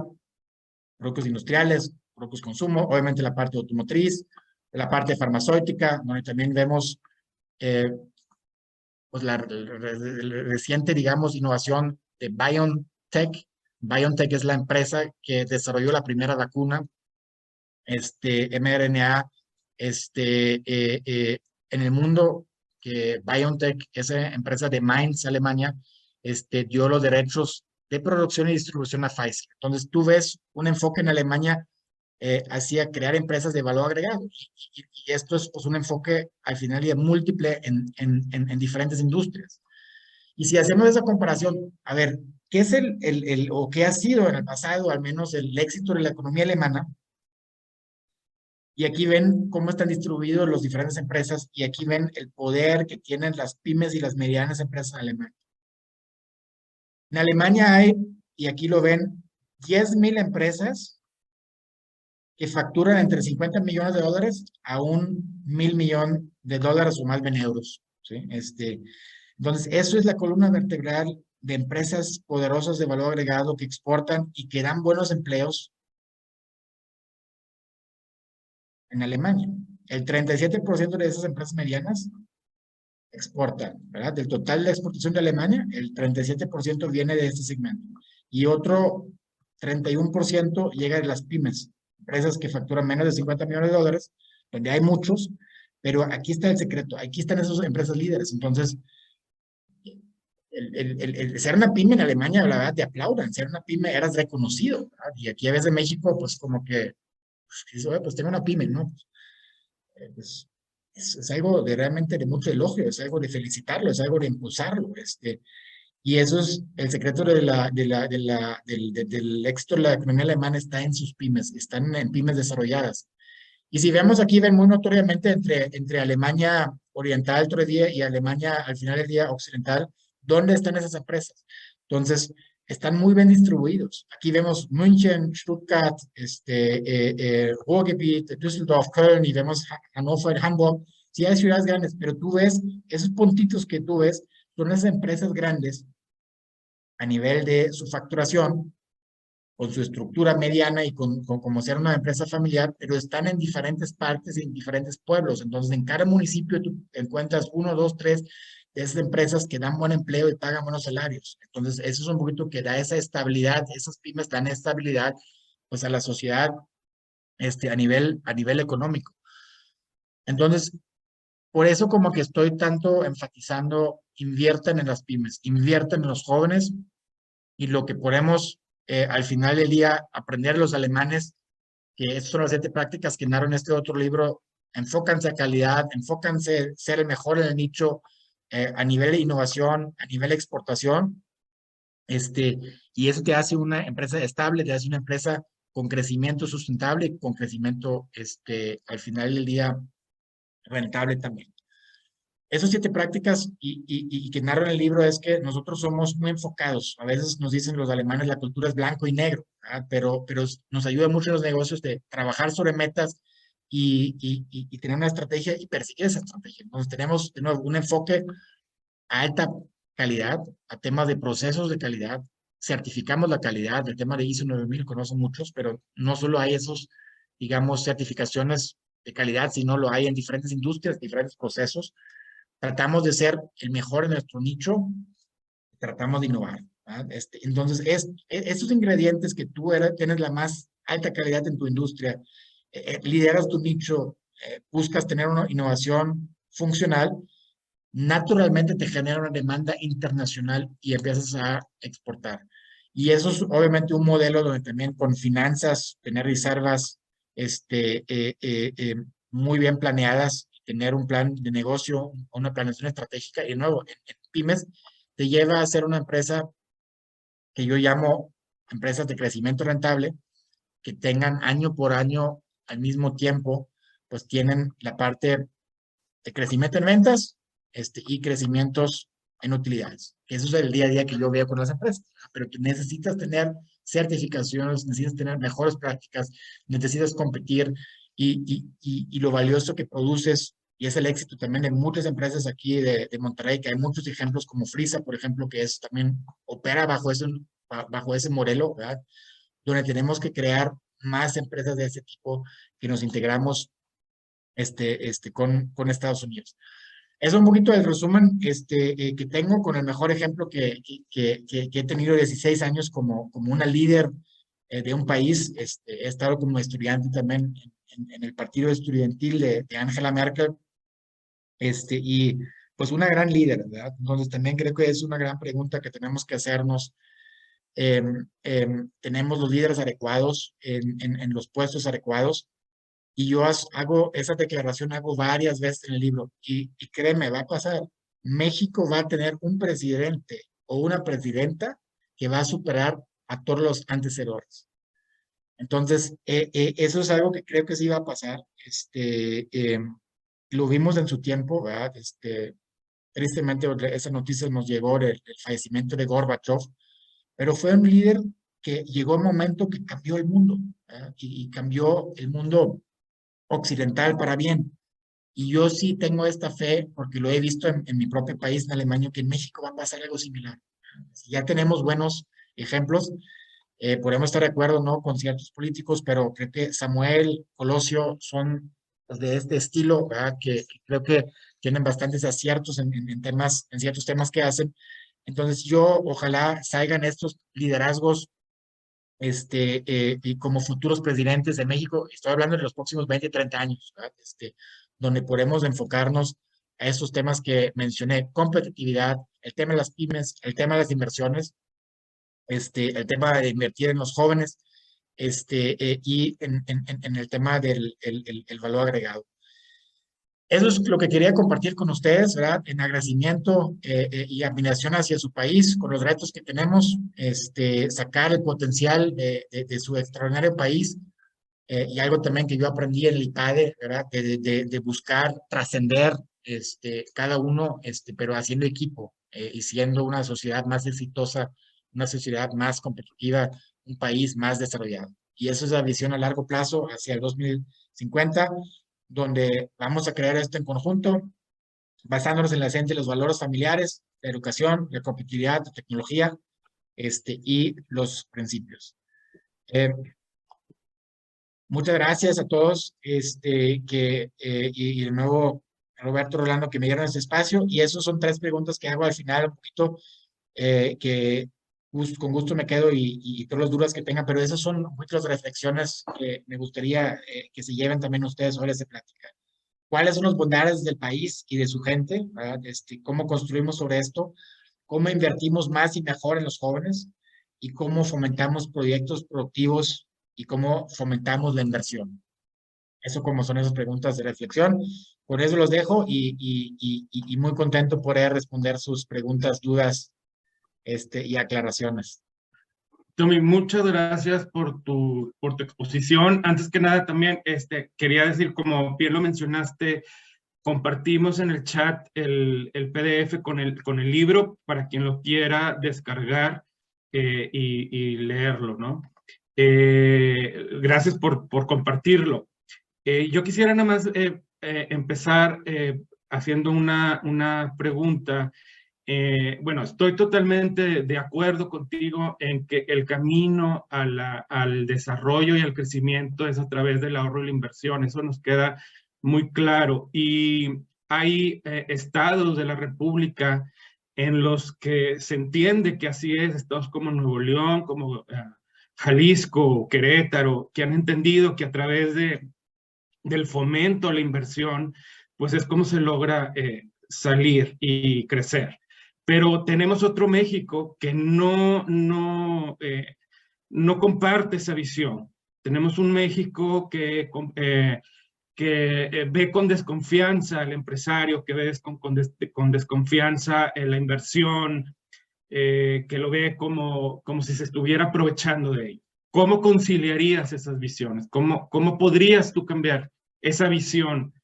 productos industriales, productos consumo, obviamente la parte automotriz, la parte farmacéutica, donde también vemos pues la reciente, digamos, innovación de BioNTech. BioNTech es la empresa que desarrolló la primera vacuna, mRNA, en el mundo, que BioNTech, esa empresa de Mainz, Alemania, dio los derechos de producción y distribución a Pfizer. Entonces, tú ves un enfoque en Alemania hacia crear empresas de valor agregado. Y esto es pues, un enfoque al final y múltiple en diferentes industrias. Y si hacemos esa comparación, a ver, ¿qué es o qué ha sido en el pasado, al menos el éxito de la economía alemana? Y aquí ven cómo están distribuidos las diferentes empresas y aquí ven el poder que tienen las pymes y las medianas empresas en Alemania. En Alemania hay, y aquí lo ven, 10,000 empresas que facturan entre 50 millones de dólares a $1,000 millones o más en euros. ¿Sí? Entonces, eso es la columna vertebral de empresas poderosas de valor agregado que exportan y que dan buenos empleos en Alemania. El 37% de esas empresas medianas exportan, ¿verdad? Del total de exportación de Alemania, el 37% viene de este segmento. Y otro 31% llega de las pymes, empresas que facturan menos de 50 millones de dólares, donde hay muchos, pero aquí está el secreto, aquí están esas empresas líderes. Entonces, el ser una pyme en Alemania, la verdad, te aplaudan, ser una pyme eras reconocido, ¿verdad? Y aquí a veces en México, pues como que, pues tengo una pyme, ¿no? Pues, es algo de realmente de mucho elogio, es algo de felicitarlo, es algo de impulsarlo, y eso es el secreto del éxito de la economía alemana está en sus pymes, están en pymes desarrolladas. Y si vemos aquí, ven muy notoriamente entre Alemania oriental, otro día, y Alemania al final del día occidental, ¿Dónde están esas empresas? Entonces, están muy bien distribuidos. Aquí vemos München, Stuttgart, Ruhrgebiet, Düsseldorf, Köln, y vemos Hannover, Hamburg. Sí hay ciudades grandes, pero tú ves, esos puntitos que tú ves, son esas empresas grandes a nivel de su facturación, con su estructura mediana y con como ser una empresa familiar, pero están en diferentes partes y en diferentes pueblos. Entonces, en cada municipio tú encuentras uno, dos, tres de esas empresas que dan buen empleo y pagan buenos salarios. Entonces, eso es un poquito que da esa estabilidad, esas pymes dan estabilidad pues a la sociedad a nivel económico. Entonces, por eso como que estoy tanto enfatizando, inviertan en las pymes, inviertan en los jóvenes, y lo que podemos al final del día aprender los alemanes, que estas son las 7 prácticas que narran este otro libro, enfócanse a calidad, enfócanse a ser el mejor en el nicho a nivel de innovación, a nivel de exportación, y eso te hace una empresa estable, te hace una empresa con crecimiento sustentable, con crecimiento al final del día rentable también. Esas 7 prácticas y que narran el libro es que nosotros somos muy enfocados. A veces nos dicen los alemanes la cultura es blanco y negro, ¿verdad? Pero nos ayuda mucho en los negocios de trabajar sobre metas y tener una estrategia y perseguir esa estrategia. Entonces tenemos de nuevo un enfoque a alta calidad, a temas de procesos de calidad, certificamos la calidad, el tema de ISO 9000 conocen muchos, pero no solo hay esos, digamos, certificaciones de calidad, sino lo hay en diferentes industrias, diferentes procesos. Tratamos de ser el mejor en nuestro nicho, tratamos de innovar, ¿verdad? Entonces, estos ingredientes que tú tienes la más alta calidad en tu industria, lideras tu nicho, buscas tener una innovación funcional, naturalmente te genera una demanda internacional y empiezas a exportar. Y eso es obviamente un modelo donde también con finanzas, tener reservas muy bien planeadas, tener un plan de negocio, una planeación estratégica, y de nuevo, en pymes, te lleva a ser una empresa que yo llamo empresas de crecimiento rentable, que tengan año por año al mismo tiempo, pues tienen la parte de crecimiento en ventas y crecimientos en utilidades. Eso es el día a día que yo veo con las empresas, pero que necesitas tener certificaciones, necesitas tener mejores prácticas, necesitas competir y lo valioso que produces, y es el éxito también de muchas empresas aquí de Monterrey, que hay muchos ejemplos como Frisa, por ejemplo, que es también opera bajo ese modelo, ¿verdad? Donde tenemos que crear más empresas de ese tipo que nos integramos con Estados Unidos. Es un poquito el resumen que tengo con el mejor ejemplo que he tenido 16 años como una líder de un país. He estado como estudiante también en el partido estudiantil de Angela Merkel, y pues una gran líder, ¿verdad? Entonces también creo que es una gran pregunta que tenemos que hacernos. ¿Tenemos los líderes adecuados en los puestos adecuados? Y yo hago esa declaración, hago varias veces en el libro, y créeme, va a pasar. México va a tener un presidente o una presidenta que va a superar a todos los antecesores. Entonces, eso es algo que creo que sí va a pasar. Lo vimos en su tiempo, ¿verdad? Tristemente, esa noticia nos llegó del fallecimiento de Gorbachev, pero fue un líder que llegó un momento que cambió el mundo, ¿verdad? Y cambió el mundo occidental para bien. Y yo sí tengo esta fe, porque lo he visto en mi propio país, en Alemania, que en México va a pasar algo similar. Ya tenemos buenos ejemplos, podemos estar de acuerdo, ¿no?, con ciertos políticos, pero creo que Samuel, Colosio son pues, de este estilo, ¿verdad?, que creo que tienen bastantes aciertos en ciertos temas que hacen. Entonces yo ojalá salgan estos liderazgos y como futuros presidentes de México. Estoy hablando de los próximos 20, 30 años, ¿verdad? Donde podemos enfocarnos a esos temas que mencioné: competitividad, el tema de las pymes, el tema de las inversiones, el tema de invertir en los jóvenes, y en el tema del el valor agregado. Eso es lo que quería compartir con ustedes, ¿verdad? En agradecimiento y admiración hacia su país, con los retos que tenemos, sacar el potencial de su extraordinario país, y algo también que yo aprendí en el IPADE, ¿verdad? De buscar trascender cada uno, pero haciendo equipo, y siendo una sociedad más exitosa, una sociedad más competitiva, un país más desarrollado. Y esa es la visión a largo plazo hacia el 2050, donde vamos a crear esto en conjunto, basándonos en la esencia de los valores familiares, la educación, la competitividad, la tecnología, y los principios. Muchas gracias a todos, y de nuevo, Roberto, Rolando, que me dieron este espacio. Y esos son 3 preguntas que hago al final, un poquito, que con gusto me quedo y todas las dudas que tengan, pero esas son muchas reflexiones que me gustaría que se lleven también ustedes sobre esta plática. ¿Cuáles son las bondades del país y de su gente? ¿Verdad? ¿Cómo construimos sobre esto? ¿Cómo invertimos más y mejor en los jóvenes? ¿Y cómo fomentamos proyectos productivos y cómo fomentamos la inversión? Eso como son esas preguntas de reflexión. Por eso los dejo y muy contento por poder responder sus preguntas, dudas, y aclaraciones. Tommy, muchas gracias por tu exposición. Antes que nada, también quería decir, como bien lo mencionaste, compartimos en el chat el PDF con el libro para quien lo quiera descargar y leerlo, ¿no? Gracias por compartirlo. Yo quisiera nada más empezar haciendo una pregunta. Bueno, estoy totalmente de acuerdo contigo en que el camino al desarrollo y al crecimiento es a través del ahorro y la inversión. Eso nos queda muy claro. Y hay estados de la República en los que se entiende que así es, estados como Nuevo León, como Jalisco, Querétaro, que han entendido que a través del fomento a la inversión, pues es como se logra salir y crecer. Pero tenemos otro México que no comparte esa visión. Tenemos un México que ve con desconfianza al empresario, que ve con desconfianza la inversión, que lo ve como si se estuviera aprovechando de ello. ¿Cómo conciliarías esas visiones? ¿Cómo podrías tú cambiar esa visión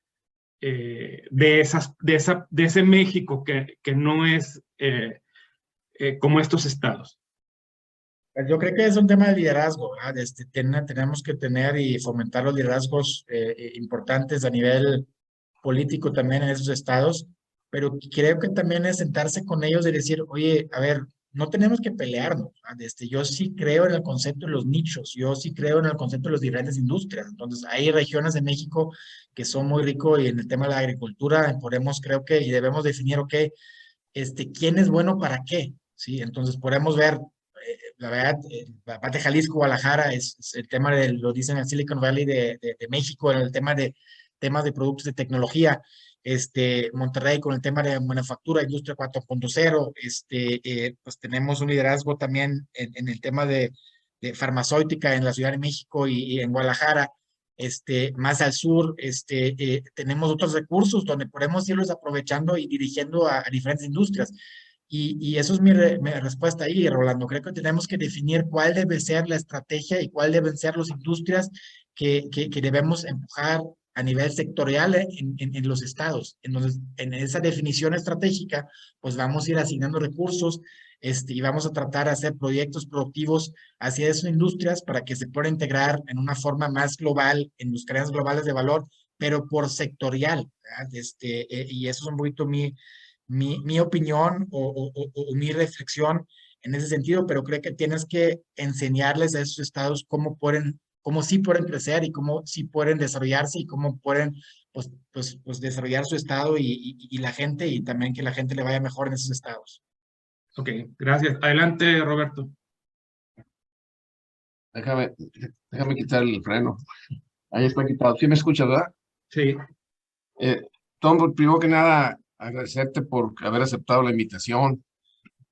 de ese México que no es como estos estados? Yo creo que es un tema de liderazgo, ¿verdad? Tenemos que tener y fomentar los liderazgos importantes a nivel político también en esos estados, pero creo que también es sentarse con ellos y decir, oye, a ver, no tenemos que pelearnos, ¿verdad? Yo sí creo en el concepto de los nichos, yo sí creo en el concepto de las diferentes industrias. Entonces, hay regiones de México que son muy ricos y en el tema de la agricultura podemos, creo que, y debemos definir, ok, quién es bueno para qué, ¿sí? Entonces, podemos ver la verdad, la parte de Jalisco, Guadalajara, es el tema de, lo dicen en Silicon Valley de México, en el tema de temas de productos de tecnología, Monterrey con el tema de manufactura, industria 4.0, pues tenemos un liderazgo también en el tema de farmacéutica en la Ciudad de México y en Guadalajara, más al sur, tenemos otros recursos donde podemos irlos aprovechando y dirigiendo a diferentes industrias. Y eso es mi respuesta ahí, Rolando. Creo que tenemos que definir cuál debe ser la estrategia y cuál deben ser las industrias que debemos empujar a nivel sectorial en los estados. Entonces, en esa definición estratégica, pues vamos a ir asignando recursos, y vamos a tratar de hacer proyectos productivos hacia esas industrias para que se pueda integrar en una forma más global, en los cadenas globales de valor, pero por sectorial, ¿verdad? Y eso es un poquito mi opinión o mi reflexión en ese sentido, pero creo que tienes que enseñarles a esos estados cómo sí pueden crecer y cómo sí pueden desarrollarse y cómo pueden pues desarrollar su estado y la gente, y también que la gente le vaya mejor en esos estados. Ok, gracias. Adelante, Roberto. Déjame quitar el freno. Ahí está quitado. ¿Sí me escuchas, verdad? Sí. Tom, primero que nada, agradecerte por haber aceptado la invitación.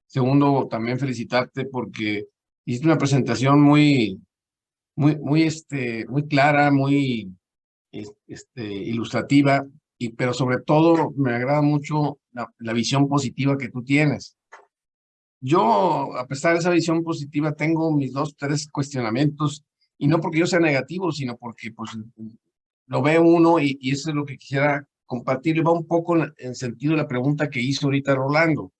Segundo, también felicitarte porque hiciste una presentación muy clara, muy ilustrativa, pero sobre todo me agrada mucho la visión positiva que tú tienes. Yo, a pesar de esa visión positiva, tengo mis 2, 3 cuestionamientos, y no porque yo sea negativo, sino porque pues, lo ve uno y eso es lo que quisiera compartir. Y va un poco en el sentido de la pregunta que hizo ahorita Rolando.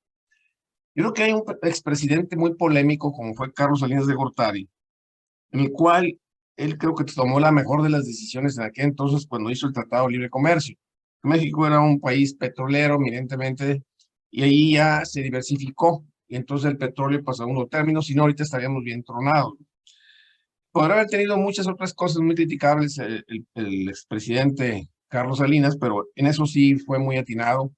Yo creo que hay un expresidente muy polémico como fue Carlos Salinas de Gortari, en el cual él creo que tomó la mejor de las decisiones en aquel entonces cuando hizo el Tratado de Libre Comercio. México era un país petrolero, eminentemente, y ahí ya se diversificó, y entonces el petróleo pasó a unos términos, y no, ahorita estaríamos bien tronados. Podrá haber tenido muchas otras cosas muy criticables el expresidente Carlos Salinas, pero en eso sí fue muy atinado.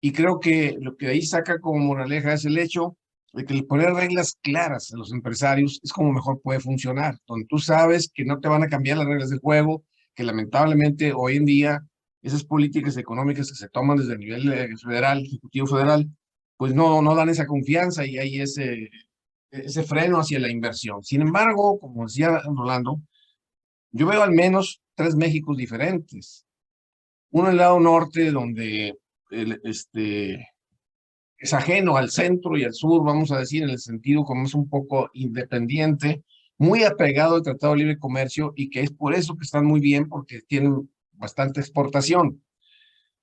Y creo que lo que ahí saca como moraleja es el hecho de que el poner reglas claras a los empresarios es como mejor puede funcionar, donde tú sabes que no te van a cambiar las reglas del juego, que lamentablemente hoy en día esas políticas económicas que se toman desde el nivel federal, ejecutivo federal, pues no dan esa confianza y hay ese freno hacia la inversión. Sin embargo, como decía Rolando, yo veo al menos 3 Méxicos diferentes. Uno en el lado norte, donde es ajeno al centro y al sur, vamos a decir, en el sentido como es un poco independiente, muy apegado al Tratado de Libre Comercio, y que es por eso que están muy bien, porque tienen bastante exportación.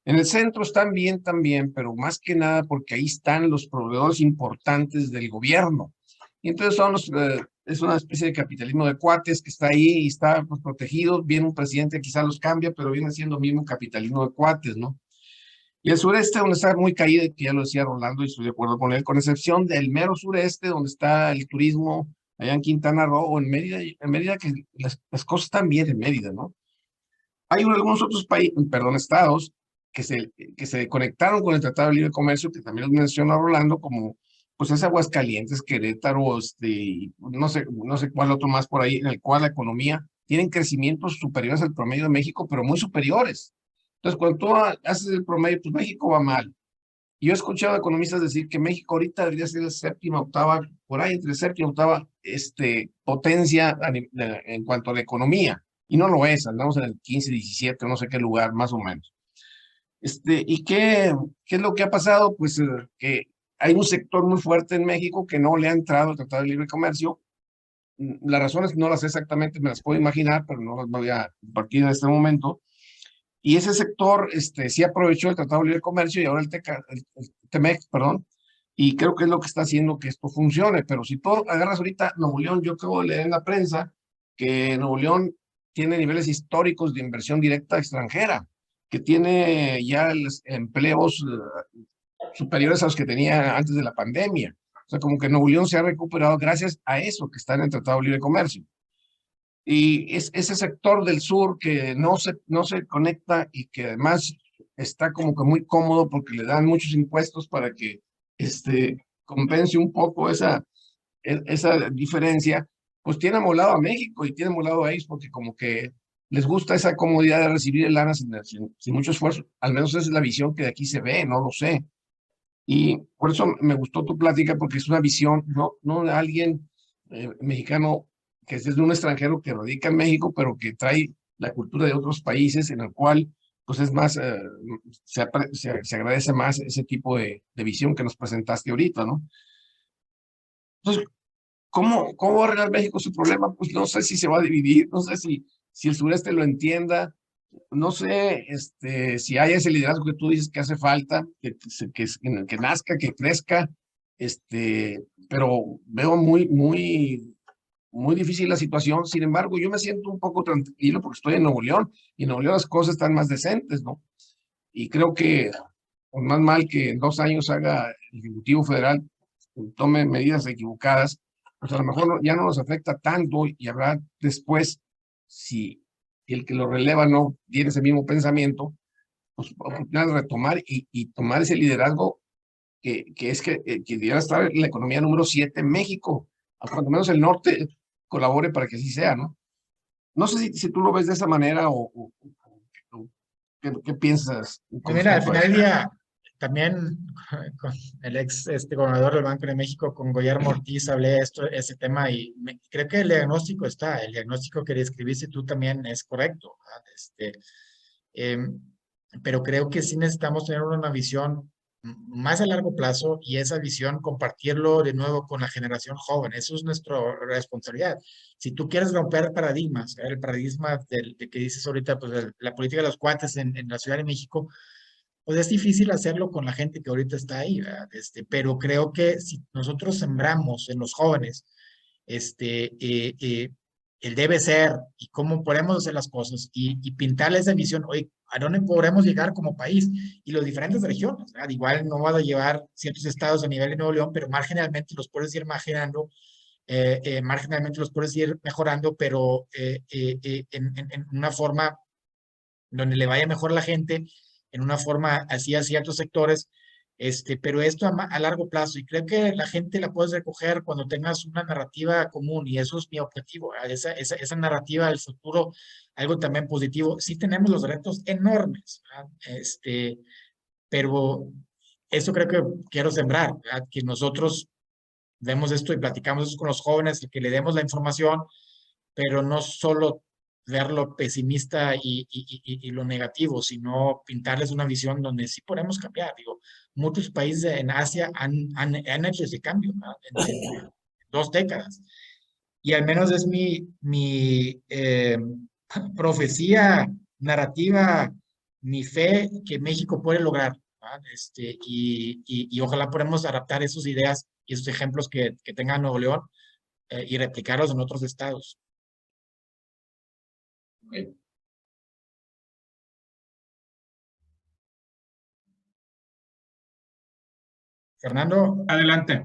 En el centro están bien también, pero más que nada porque ahí están los proveedores importantes del gobierno. Y entonces es una especie de capitalismo de cuates que está ahí y está pues, protegido. Viene un presidente que quizá los cambia, pero viene siendo mismo capitalismo de cuates, ¿no? Y el sureste, donde está muy caído, que ya lo decía Rolando, y estoy de acuerdo con él, con excepción del mero sureste, donde está el turismo, allá en Quintana Roo o en Mérida que las cosas están bien en Mérida, ¿no? Hay algunos otros países, perdón, estados que se conectaron con el Tratado de Libre Comercio, que también los menciona Rolando, como pues es Aguascalientes, Querétaro, no sé cuál otro más por ahí, en el cual la economía tienen crecimientos superiores al promedio de México, pero muy superiores. Entonces, cuando tú haces el promedio, pues México va mal. Y yo he escuchado a economistas decir que México ahorita debería ser la séptima, octava, por ahí entre séptima y octava, potencia en cuanto a la economía. Y no lo es, andamos en el 15, 17, no sé qué lugar, más o menos. ¿Y qué es lo que ha pasado? Pues que hay un sector muy fuerte en México que no le ha entrado al Tratado de Libre Comercio. Las razones no las sé exactamente, me las puedo imaginar, pero no las voy a compartir en este momento. Y ese sector sí aprovechó el Tratado de Libre Comercio y ahora el TEMEC, perdón, y creo que es lo que está haciendo que esto funcione. Pero si tú agarras ahorita Nuevo León, yo acabo de leer en la prensa que Nuevo León tiene niveles históricos de inversión directa extranjera, que tiene ya empleos superiores a los que tenía antes de la pandemia. O sea, como que Nuevo León se ha recuperado gracias a eso que está en el Tratado de Libre Comercio. Y es ese sector del sur que no se conecta y que además está como que muy cómodo porque le dan muchos impuestos para que compense un poco esa diferencia, pues tiene amolado a México y tiene amolado a ellos porque como que les gusta esa comodidad de recibir el lana sin mucho esfuerzo. Al menos esa es la visión que de aquí se ve, no lo sé. Y por eso me gustó tu plática, porque es una visión, no de alguien mexicano que es de un extranjero que radica en México, pero que trae la cultura de otros países, en el cual pues es más, se agradece más ese tipo de visión que nos presentaste ahorita, ¿no? Entonces, ¿cómo va a arreglar México su problema? Pues no sé si se va a dividir, no sé si el sureste lo entienda, no sé si hay ese liderazgo que tú dices que hace falta, que nazca, que crezca, pero veo muy difícil la situación. Sin embargo, yo me siento un poco tranquilo porque estoy en Nuevo León y en Nuevo León las cosas están más decentes, ¿no? Y creo que, por más mal que en 2 años haga el Ejecutivo Federal, tome medidas equivocadas, pues a lo mejor ya no nos afecta tanto y habrá después, si el que lo releva no tiene ese mismo pensamiento, pues oportunidad de retomar y tomar ese liderazgo que debiera estar en la economía número 7 en México, a cuando menos el norte colabore para que así sea, ¿no? No sé si tú lo ves de esa manera o ¿qué piensas con Mira, al respecto a final eso? del día, también con el ex gobernador del Banco de México, con Guillermo Ortiz, hablé ese tema y creo que el diagnóstico está, el diagnóstico que describiste tú también es correcto, ¿verdad? Em, pero creo que sí necesitamos tener una visión más a largo plazo y esa visión compartirlo de nuevo con la generación joven. Eso es nuestra responsabilidad. Si tú quieres romper paradigmas, el paradigma de que dices ahorita, pues la política de los cuates en la Ciudad de México, pues es difícil hacerlo con la gente que ahorita está ahí, ¿verdad? Pero creo que si nosotros sembramos en los jóvenes el debe ser y cómo podemos hacer las cosas y pintarles esa visión, oye, ¿a dónde podremos llegar como país? Y los diferentes regiones, ¿verdad? Igual no vas a llevar ciertos estados a nivel de Nuevo León, pero marginalmente los puedes ir marginando, marginalmente los puedes ir mejorando, pero en una forma donde le vaya mejor a la gente, en una forma así a ciertos sectores, pero esto a largo plazo, y creo que la gente la puedes recoger cuando tengas una narrativa común, y eso es mi objetivo, ¿verdad? Esa narrativa del futuro, algo también positivo. Sí tenemos los retos enormes, ¿verdad? Pero eso creo que quiero sembrar, ¿verdad? Que nosotros vemos esto y platicamos eso con los jóvenes, que le demos la información, pero no solo verlo pesimista y lo negativo, sino pintarles una visión donde sí podemos cambiar. Digo, muchos países en Asia han hecho ese cambio, ¿no? En 2 décadas. Y al menos es mi profecía narrativa, mi fe que México puede lograr, ¿verdad? Y ojalá podamos adaptar esas ideas y esos ejemplos que tenga Nuevo León, y replicarlos en otros estados. Fernando, Adelante.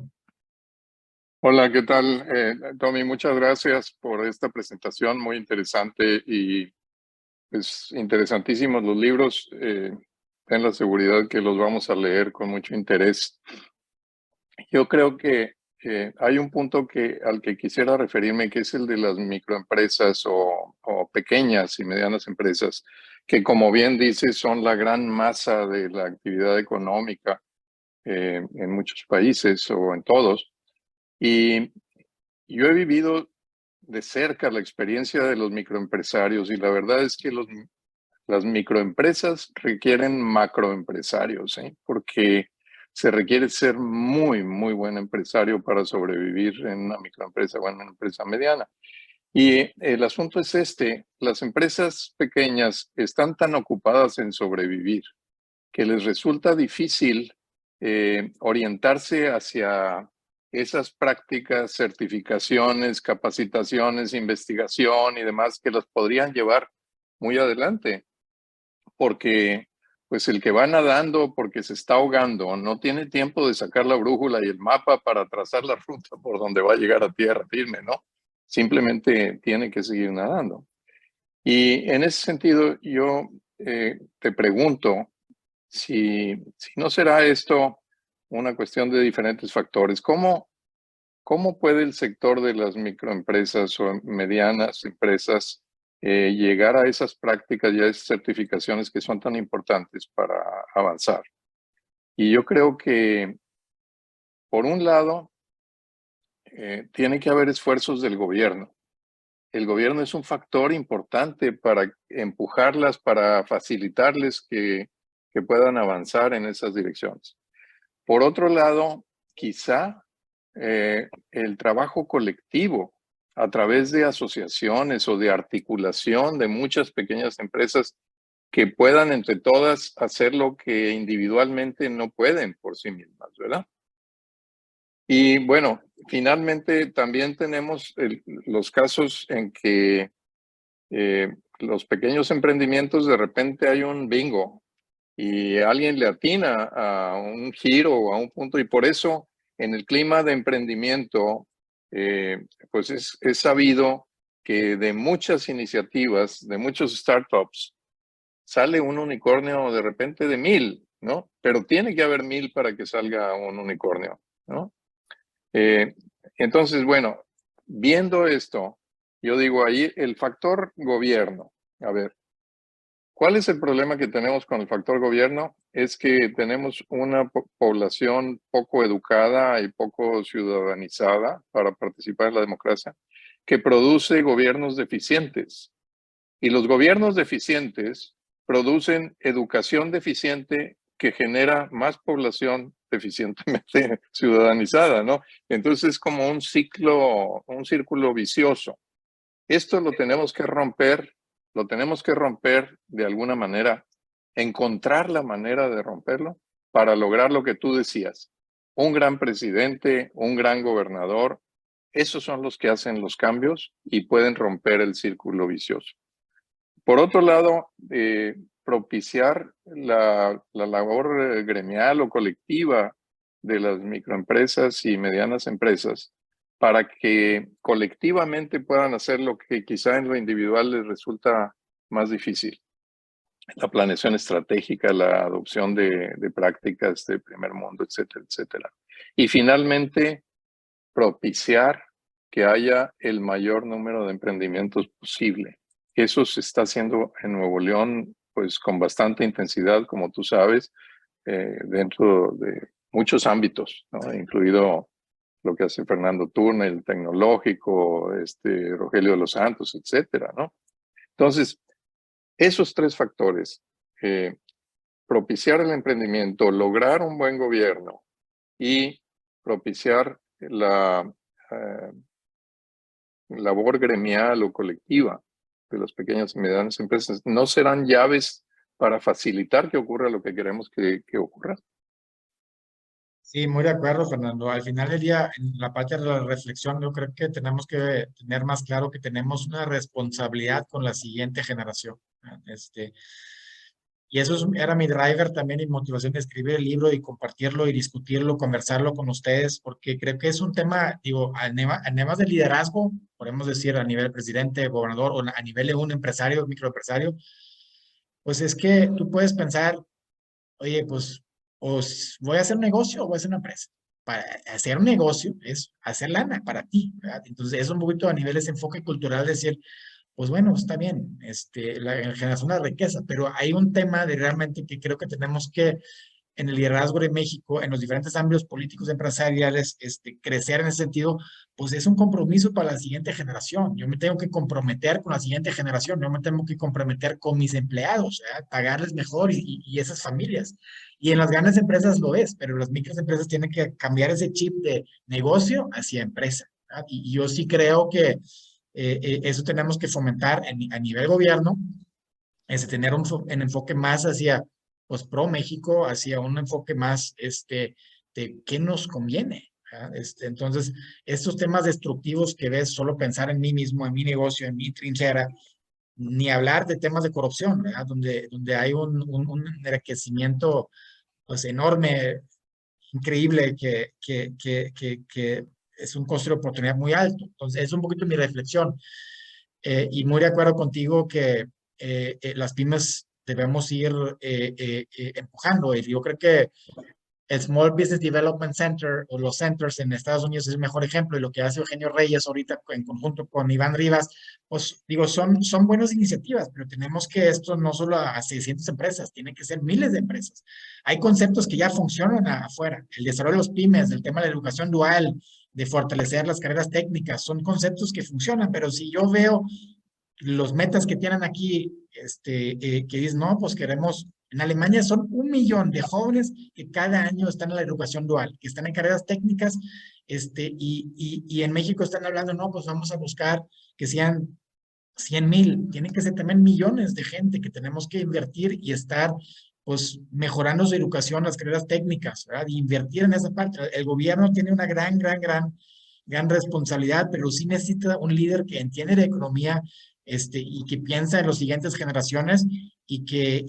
Hola, ¿qué tal? Tommy, muchas gracias por esta presentación muy interesante y pues interesantísimos los libros. Ten la seguridad que los vamos a leer con mucho interés. Yo creo que hay un punto al que quisiera referirme, que es el de las microempresas o pequeñas y medianas empresas, que como bien dices son la gran masa de la actividad económica en muchos países o en todos. Y yo he vivido de cerca la experiencia de los microempresarios y la verdad es que las microempresas requieren macroempresarios, ¿eh? Porque se requiere ser muy, muy buen empresario para sobrevivir en una microempresa o en una empresa mediana. Y el asunto es las empresas pequeñas están tan ocupadas en sobrevivir que les resulta difícil orientarse hacia esas prácticas, certificaciones, capacitaciones, investigación y demás que las podrían llevar muy adelante, porque pues el que va nadando porque se está ahogando no tiene tiempo de sacar la brújula y el mapa para trazar la ruta por donde va a llegar a tierra firme, ¿no? Simplemente tiene que seguir nadando. Y en ese sentido yo te pregunto, si no será esto una cuestión de diferentes factores, ¿cómo puede el sector de las microempresas o medianas empresas llegar a esas prácticas y a esas certificaciones que son tan importantes para avanzar? Y yo creo que, por un lado, tiene que haber esfuerzos del gobierno. El gobierno es un factor importante para empujarlas, para facilitarles que puedan avanzar en esas direcciones. Por otro lado, quizá el trabajo colectivo a través de asociaciones o de articulación de muchas pequeñas empresas que puedan entre todas hacer lo que individualmente no pueden por sí mismas, ¿verdad? Y bueno, finalmente también tenemos los casos en que los pequeños emprendimientos de repente hay un bingo y alguien le atina a un giro o a un punto y por eso en el clima de emprendimiento pues es sabido que de muchas iniciativas, de muchos startups, sale un unicornio de repente de 1000, ¿no? Pero tiene que haber 1000 para que salga un unicornio, ¿no? Eh, entonces, bueno, viendo esto, yo digo ahí el factor gobierno. A ver, ¿cuál es el problema que tenemos con el factor gobierno? Es que tenemos una población poco educada y poco ciudadanizada para participar en la democracia, que produce gobiernos deficientes. Y los gobiernos deficientes producen educación deficiente que genera más población deficientemente ciudadanizada, ¿no? Entonces es como un círculo vicioso. Esto lo tenemos que romper de alguna manera encontrar la manera de romperlo para lograr lo que tú decías. Un gran presidente, un gran gobernador, esos son los que hacen los cambios y pueden romper el círculo vicioso. Por otro lado, propiciar la labor gremial o colectiva de las microempresas y medianas empresas para que colectivamente puedan hacer lo que quizá en lo individual les resulta más difícil. La planeación estratégica, la adopción de prácticas de primer mundo, etcétera, etcétera. Y finalmente, propiciar que haya el mayor número de emprendimientos posible. Eso se está haciendo en Nuevo León, pues con bastante intensidad, como tú sabes, dentro de muchos ámbitos, ¿no? Incluido lo que hace Fernando Turner, el tecnológico, Rogelio de los Santos, etcétera, ¿no? Entonces, esos tres factores, propiciar el emprendimiento, lograr un buen gobierno y propiciar la labor gremial o colectiva de las pequeñas y medianas empresas, no serán llaves para facilitar que ocurra lo que queremos que ocurra. Sí, muy de acuerdo, Fernando. Al final del día, en la parte de la reflexión, yo creo que tenemos que tener más claro que tenemos una responsabilidad con la siguiente generación. Y eso era mi driver también y motivación de escribir el libro y compartirlo y discutirlo, conversarlo con ustedes, porque creo que es un tema, digo, a temas de liderazgo, podemos decir a nivel presidente, gobernador o a nivel de un empresario, microempresario, pues es que tú puedes pensar, oye, pues voy a hacer un negocio o voy a hacer una empresa. Para hacer un negocio es hacer lana para ti, ¿verdad? Entonces es un poquito a nivel de ese enfoque cultural, decir, pues bueno, está bien, la generación de riqueza, pero hay un tema de realmente que creo que tenemos que, en el liderazgo de México, en los diferentes ámbitos políticos, empresariales, crecer en ese sentido, pues es un compromiso para la siguiente generación. Yo me tengo que comprometer con la siguiente generación, yo me tengo que comprometer con mis empleados, pagarles mejor y esas familias. Y en las grandes empresas lo es, pero las microempresas tienen que cambiar ese chip de negocio hacia empresa, ¿verdad? Y yo sí creo que eso tenemos que fomentar a nivel gobierno, tener un enfoque más hacia, pues, pro México, hacia un enfoque más, de qué nos conviene, ¿verdad? Entonces, estos temas destructivos que ves, solo pensar en mí mismo, en mi negocio, en mi trinchera, ni hablar de temas de corrupción, ¿verdad? Donde hay un enriquecimiento, pues, enorme, increíble, que es un costo de oportunidad muy alto. Entonces, es un poquito mi reflexión. Y muy de acuerdo contigo que las pymes debemos ir empujando. Y yo creo que el Small Business Development Center o los centers en Estados Unidos es el mejor ejemplo, y lo que hace Eugenio Reyes ahorita en conjunto con Iván Rivas, pues digo, son buenas iniciativas, pero tenemos que esto no solo a 600 empresas, tiene que ser miles de empresas. Hay conceptos que ya funcionan afuera, el desarrollo de los pymes, el tema de la educación dual, de fortalecer las carreras técnicas, son conceptos que funcionan, pero si yo veo los metas que tienen aquí, que dicen, no, pues queremos, en Alemania son 1 millón de jóvenes que cada año están en la educación dual, que están en carreras técnicas, y en México están hablando, no, pues vamos a buscar que sean 100,000, tienen que ser también millones de gente que tenemos que invertir y estar, pues, mejorando su educación, las carreras técnicas, ¿verdad? Y invertir en esa parte. El gobierno tiene una gran responsabilidad, pero sí necesita un líder que entiende de economía, y que piensa en las siguientes generaciones y que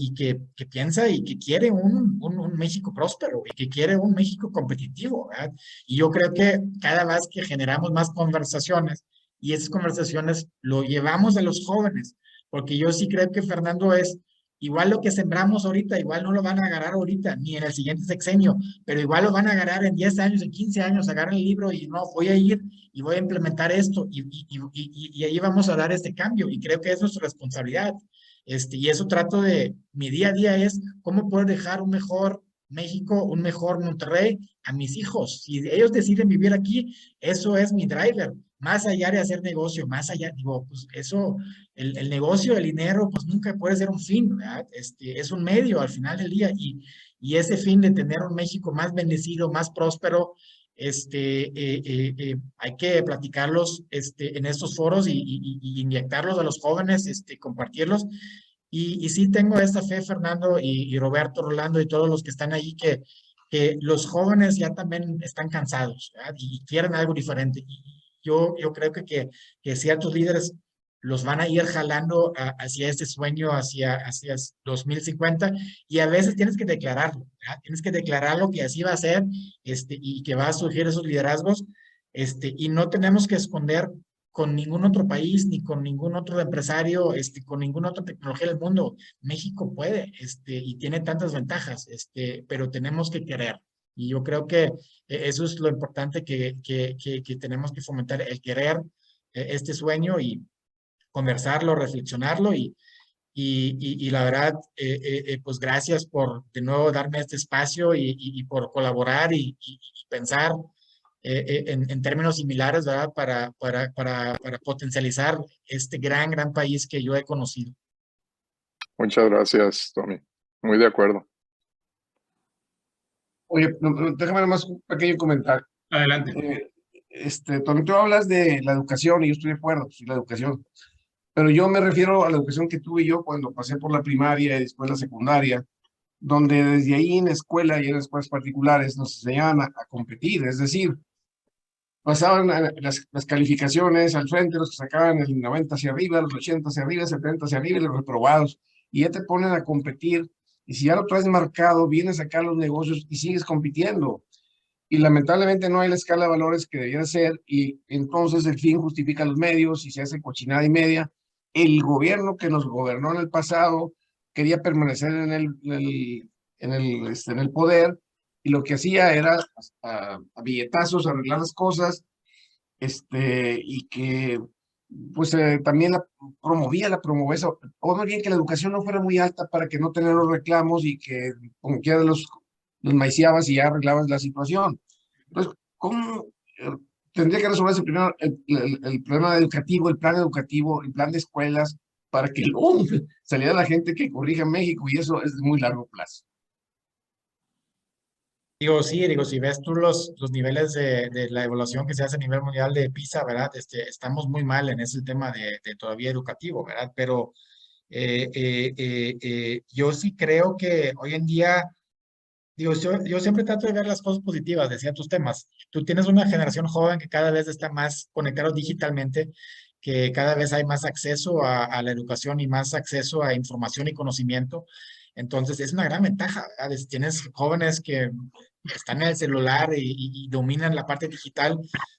piensa y que quiere un México próspero y que quiere un México competitivo, ¿verdad? Y yo creo que cada vez que generamos más conversaciones y esas conversaciones lo llevamos a los jóvenes, porque yo sí creo que, Fernando, es igual lo que sembramos ahorita, igual no lo van a agarrar ahorita, ni en el siguiente sexenio, pero igual lo van a agarrar en 10 años, en 15 años, agarran el libro y no, voy a ir y voy a implementar esto y ahí vamos a dar este cambio, y creo que es nuestra responsabilidad. Y eso trato de, mi día a día es cómo poder dejar un mejor México, un mejor Monterrey a mis hijos. Si ellos deciden vivir aquí, eso es mi driver. Más allá de hacer negocio, más allá, digo, pues eso, el negocio, el dinero, pues nunca puede ser un fin, ¿verdad? Es un medio al final del día, y ese fin de tener un México más bendecido, más próspero, hay que platicarlos en estos foros y inyectarlos a los jóvenes, compartirlos. Y sí tengo esta fe, Fernando y Roberto, Rolando y todos los que están ahí, que los jóvenes ya también están cansados, ¿verdad? Y quieren algo diferente. Y yo creo que ciertos líderes los van a ir jalando hacia ese sueño, hacia 2050, y a veces tienes que declararlo, ¿verdad? Tienes que declararlo que así va a ser, y que va a surgir esos liderazgos, y no tenemos que esconder con ningún otro país, ni con ningún otro empresario, con ninguna otra tecnología del mundo. México puede, y tiene tantas ventajas, pero tenemos que querer. Y yo creo que eso es lo importante que tenemos que fomentar, el querer este sueño y conversarlo, reflexionarlo y la verdad, pues gracias por de nuevo darme este espacio y por colaborar y pensar en términos similares, ¿verdad? Para potencializar este gran país que yo he conocido. Muchas gracias, Tommy. Muy de acuerdo. Oye, déjame nomás un pequeño comentario. Adelante. Tony, tú hablas de la educación y yo estoy de acuerdo, sí, la educación. Pero yo me refiero a la educación que tuve yo cuando pasé por la primaria y después la secundaria, donde desde ahí en la escuela y en escuelas particulares nos enseñaban a competir, es decir, pasaban las calificaciones al frente, los que sacaban el 90 hacia arriba, los 80 hacia arriba, 70 hacia arriba y los reprobados, y ya te ponen a competir, y si ya lo traes marcado, vienes acá a los negocios y sigues compitiendo. Y lamentablemente no hay la escala de valores que debiera ser, y entonces el fin justifica los medios y se hace cochinada y media. El gobierno que nos gobernó en el pasado quería permanecer en el poder, y lo que hacía era a billetazos arreglar las cosas, y que pues también la promovía, o más bien que la educación no fuera muy alta para que no tener los reclamos y que como quiera los maiciabas y ya arreglabas la situación. Entonces, ¿cómo tendría que resolverse primero el problema educativo, el plan educativo, el plan de escuelas, para que luego saliera la gente que corrija México? Y eso es de muy largo plazo. Digo, sí, digo, si ves tú los niveles de la evaluación que se hace a nivel mundial de PISA, ¿verdad? Estamos muy mal en ese tema de todavía educativo, ¿verdad? Pero yo sí creo que hoy en día, digo, yo siempre trato de ver las cosas positivas de ciertos temas. Tú tienes una generación joven que cada vez está más conectada digitalmente, que cada vez hay más acceso a la educación y más acceso a información y conocimiento. Entonces, es una gran ventaja, ¿verdad? Tienes jóvenes que están en el celular y dominan la parte digital,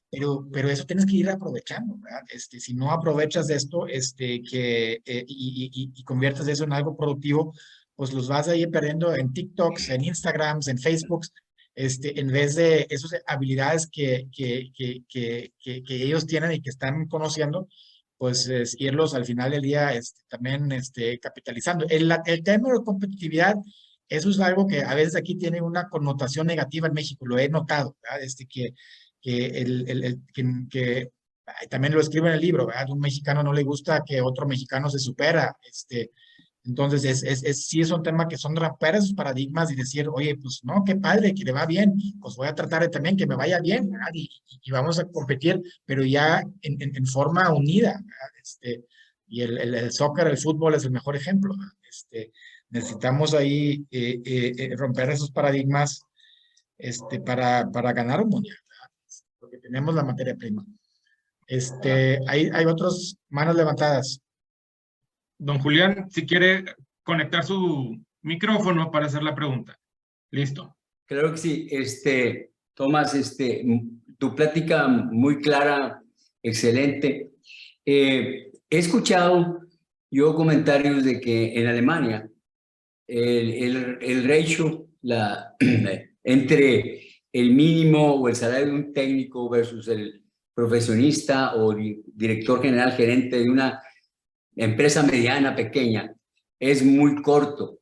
pero eso tienes que ir aprovechando, ¿verdad? Si no aprovechas esto, y conviertes eso en algo productivo, pues los vas a ir perdiendo en TikToks, en Instagrams, en Facebooks, en vez de esas habilidades que ellos tienen y que están conociendo, pues irlos al final del día también capitalizando. El tema de competitividad, eso es algo que a veces aquí tiene una connotación negativa en México, lo he notado, ¿verdad? Que también lo escribe en el libro, ¿verdad? A un mexicano no le gusta que otro mexicano se supera, entonces, sí es un tema que son romper esos paradigmas y decir, oye, pues no, qué padre, que le va bien, pues voy a tratar de también que me vaya bien, ¿verdad? Y vamos a competir, pero ya en forma unida, ¿verdad? Y el soccer, el fútbol es el mejor ejemplo, ¿verdad? Necesitamos ahí romper esos paradigmas para ganar un mundial, ¿verdad? Porque tenemos la materia prima. Hay otras manos levantadas. Don Julián, si quiere conectar su micrófono para hacer la pregunta. Listo. Claro que sí. Tomás, tu plática muy clara, excelente. He escuchado yo comentarios de que en Alemania el ratio entre el mínimo o el salario de un técnico versus el profesionista o director general, gerente de una empresa mediana, pequeña, es muy corto.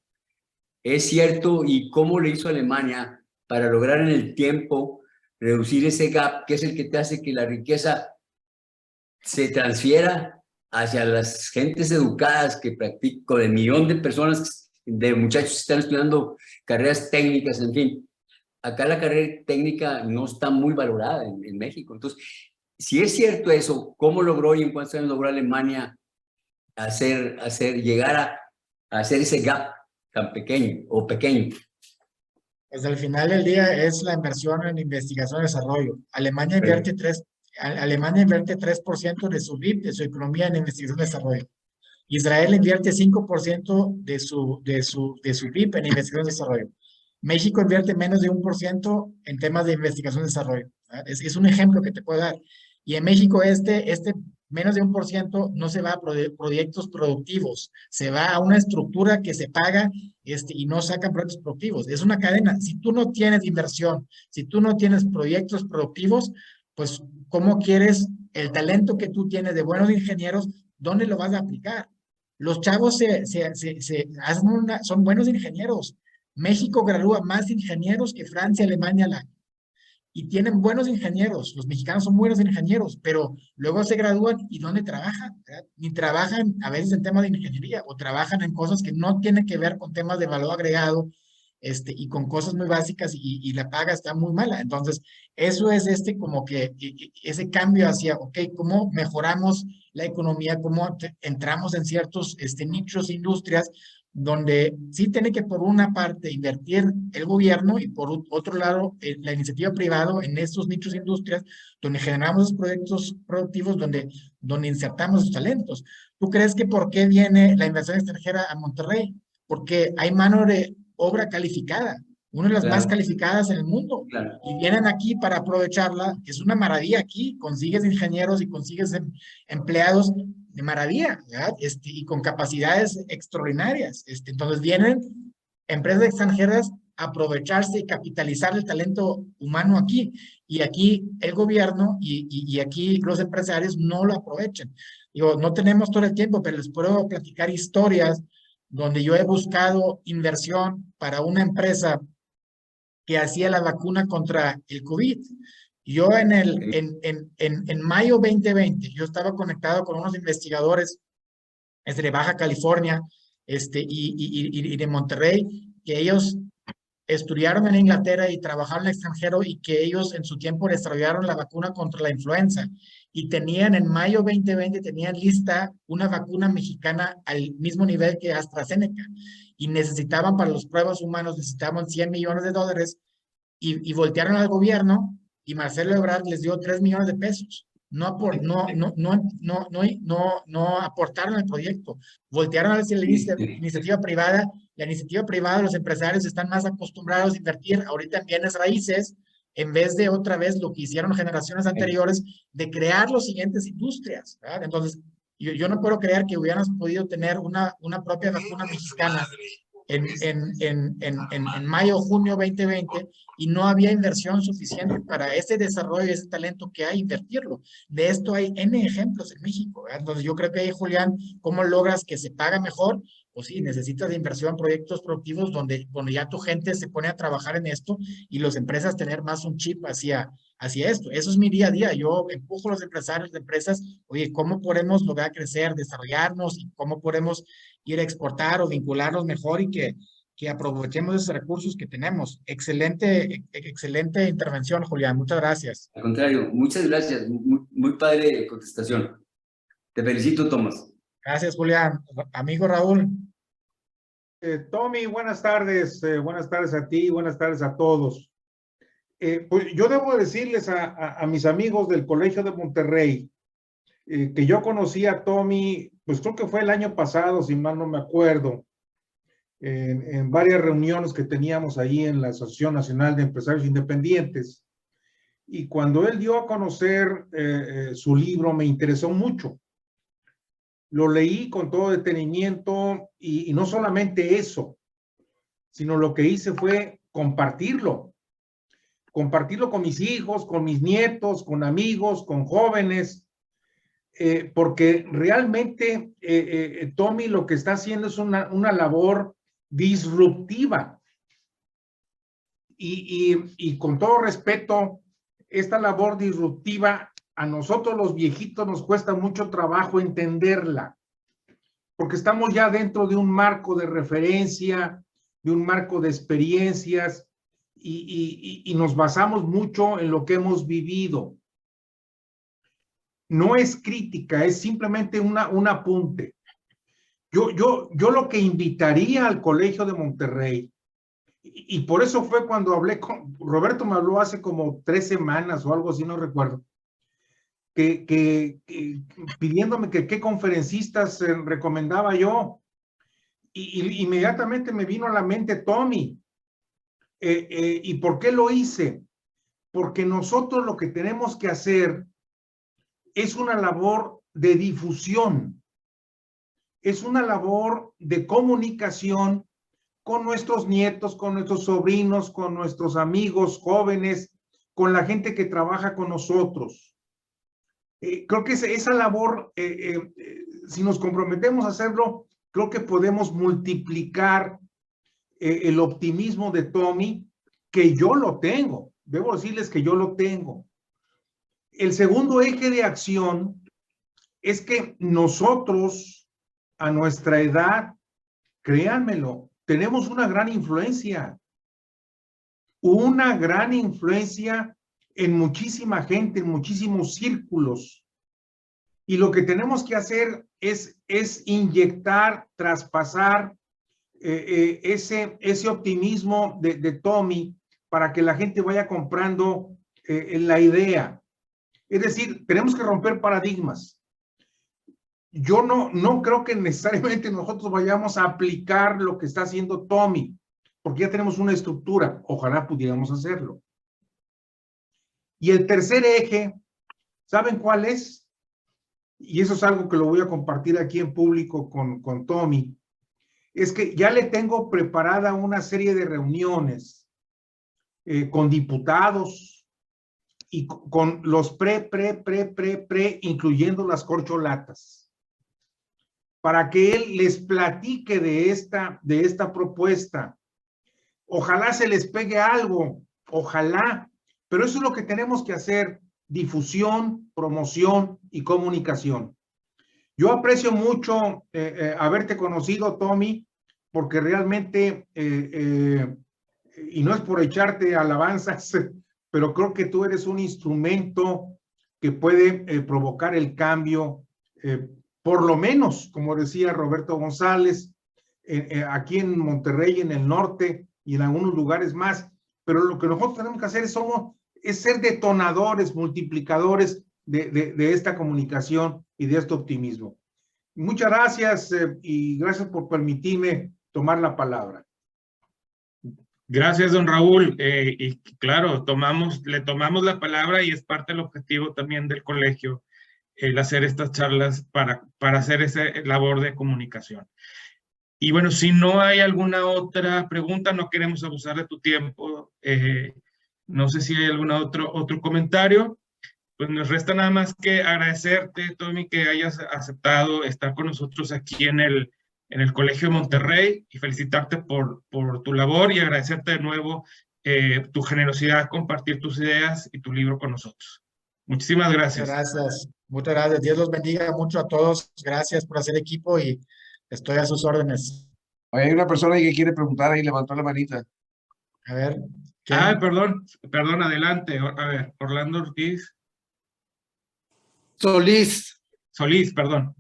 Es cierto, ¿y cómo lo hizo Alemania para lograr en el tiempo reducir ese gap, que es el que te hace que la riqueza se transfiera hacia las gentes educadas que practican, con el millón de personas, de muchachos que están estudiando carreras técnicas, en fin? Acá la carrera técnica no está muy valorada en México. Entonces, si es cierto eso, ¿cómo logró y en cuántos años logró Alemania llegar hacer ese gap tan pequeño o pequeño? Pues al final del día es la inversión en investigación y desarrollo. Alemania invierte 3% de su PIB, de su economía en investigación y desarrollo. Israel invierte 5% de su PIB en investigación y desarrollo. México invierte menos de 1% en temas de investigación y desarrollo. Es un ejemplo que te puedo dar. Y en México menos de 1% no se va a proyectos productivos, se va a una estructura que se paga y no sacan proyectos productivos. Es una cadena. Si tú no tienes inversión, si tú no tienes proyectos productivos, pues ¿cómo quieres el talento que tú tienes de buenos ingenieros? ¿Dónde lo vas a aplicar? Los chavos son buenos ingenieros. México gradúa más ingenieros que Francia, Alemania, y tienen buenos ingenieros. Los mexicanos son buenos ingenieros, pero luego se gradúan y ¿dónde trabajan? ¿Verdad? Ni trabajan a veces en temas de ingeniería o trabajan en cosas que no tienen que ver con temas de valor agregado y con cosas muy básicas y la paga está muy mala. Entonces, eso es como que ese cambio hacia, ok, ¿cómo mejoramos la economía? ¿Cómo entramos en ciertos nichos, industrias, donde sí tiene que por una parte invertir el gobierno y por otro lado la iniciativa privada en estos nichos industrias donde generamos esos proyectos productivos donde insertamos los talentos? ¿Tú crees que por qué viene la inversión extranjera a Monterrey? Porque hay mano de obra calificada, una de las más calificadas en el mundo, y vienen aquí para aprovecharla. Es una maravilla aquí, consigues ingenieros y consigues empleados de maravilla, ¿verdad? Y con capacidades extraordinarias. Entonces vienen empresas extranjeras a aprovecharse y capitalizar el talento humano aquí, y aquí el gobierno y aquí los empresarios no lo aprovechan. Digo, no tenemos todo el tiempo, pero les puedo platicar historias donde yo he buscado inversión para una empresa que hacía la vacuna contra el COVID. Yo en mayo 2020, yo estaba conectado con unos investigadores de Baja California y de Monterrey, que ellos estudiaron en Inglaterra y trabajaron en el extranjero, y que ellos en su tiempo desarrollaron la vacuna contra la influenza y tenían en mayo 2020 tenían lista una vacuna mexicana al mismo nivel que AstraZeneca, y necesitaban para las pruebas humanas, necesitaban $100 millones, y voltearon al gobierno y Marcelo Ebrard les dio $3 millones. No aportaron al proyecto, voltearon a la iniciativa privada. La iniciativa privada, los empresarios están más acostumbrados a invertir ahorita en bienes raíces, en vez de otra vez lo que hicieron generaciones anteriores, de crear las siguientes industrias, ¿verdad? Entonces, yo no puedo creer que hubiéramos podido tener una propia vacuna mexicana en mayo, junio 2020, y no había inversión suficiente para ese desarrollo, ese talento que hay, invertirlo. De esto hay N ejemplos en México, ¿verdad? Entonces yo creo que ahí, Julián, ¿cómo logras que se paga mejor? Pues sí, necesitas de inversión, proyectos productivos donde ya tu gente se pone a trabajar en esto y las empresas tener más un chip hacia esto. Eso es mi día a día. Yo empujo a los empresarios de empresas, oye, ¿cómo podemos lograr crecer, desarrollarnos, y cómo podemos ir a exportar o vincularnos mejor, y que aprovechemos esos recursos que tenemos? Excelente intervención, Julián. Muchas gracias. Al contrario, muchas gracias. Muy padre contestación. Te felicito, Tomás. Gracias, Julián. Amigo Raúl. Tommy, buenas tardes. Buenas tardes a ti, buenas tardes a todos. Pues yo debo decirles a mis amigos del Colegio de Monterrey que yo conocí a Tommy, pues creo que fue el año pasado, si mal no me acuerdo, en varias reuniones que teníamos ahí en la Asociación Nacional de Empresarios Independientes. Y cuando él dio a conocer su libro, me interesó mucho. Lo leí con todo detenimiento, y no solamente eso, sino lo que hice fue compartirlo con mis hijos, con mis nietos, con amigos, con jóvenes, porque realmente Tommy lo que está haciendo es una labor disruptiva. Y con todo respeto, esta labor disruptiva a nosotros los viejitos nos cuesta mucho trabajo entenderla, porque estamos ya dentro de un marco de referencia, de un marco de experiencias, y nos basamos mucho en lo que hemos vivido. No es crítica, es simplemente un apunte. Yo lo que invitaría al Colegio de Monterrey, y por eso fue cuando hablé con Roberto, me habló hace como 3 semanas o algo así, no recuerdo, que pidiéndome que qué conferencistas recomendaba yo, y inmediatamente me vino a la mente Tommy. ¿Y por qué lo hice? Porque nosotros lo que tenemos que hacer es una labor de difusión, es una labor de comunicación con nuestros nietos, con nuestros sobrinos, con nuestros amigos jóvenes, con la gente que trabaja con nosotros. Creo que esa labor, si nos comprometemos a hacerlo, creo que podemos multiplicar el optimismo de Tommy, que yo lo tengo. Debo decirles que yo lo tengo. El segundo eje de acción es que nosotros, a nuestra edad, créanmelo, tenemos una gran influencia en muchísima gente, en muchísimos círculos. Y lo que tenemos que hacer es inyectar, traspasar ese optimismo de Tommy para que la gente vaya comprando la idea. Es decir, tenemos que romper paradigmas. Yo no creo que necesariamente nosotros vayamos a aplicar lo que está haciendo Tommy, porque ya tenemos una estructura. Ojalá pudiéramos hacerlo. Y el tercer eje, ¿saben cuál es? Y eso es algo que lo voy a compartir aquí en público con Tommy. Es que ya le tengo preparada una serie de reuniones con diputados y con los pre, incluyendo las corcholatas, para que él les platique de esta propuesta. Ojalá se les pegue algo, ojalá, pero eso es lo que tenemos que hacer: difusión, promoción y comunicación. Yo aprecio mucho haberte conocido, Tommy, porque realmente, y no es por echarte alabanzas, pero creo que tú eres un instrumento que puede provocar el cambio, por lo menos, como decía Roberto González, aquí en Monterrey, en el norte y en algunos lugares más. Pero lo que nosotros tenemos que hacer es ser detonadores, multiplicadores de esta comunicación y de este optimismo. Muchas gracias y gracias por permitirme tomar la palabra. Gracias, don Raúl. Y claro, le tomamos la palabra y es parte del objetivo también del colegio, el hacer estas charlas para hacer esa labor de comunicación. Y bueno, si no hay alguna otra pregunta, no queremos abusar de tu tiempo. No sé si hay algún otro comentario. Pues nos resta nada más que agradecerte, Tommy, que hayas aceptado estar con nosotros aquí en el Colegio de Monterrey, y felicitarte por tu labor y agradecerte de nuevo tu generosidad, compartir tus ideas y tu libro con nosotros. Muchísimas gracias. Muchas gracias. Dios los bendiga mucho a todos. Gracias por hacer equipo y estoy a sus órdenes. Oye, hay una persona ahí que quiere preguntar, ahí levantó la manita. A ver. ¿quién? Ah, perdón, adelante. A ver, Orlando Ortiz. Solís, perdón.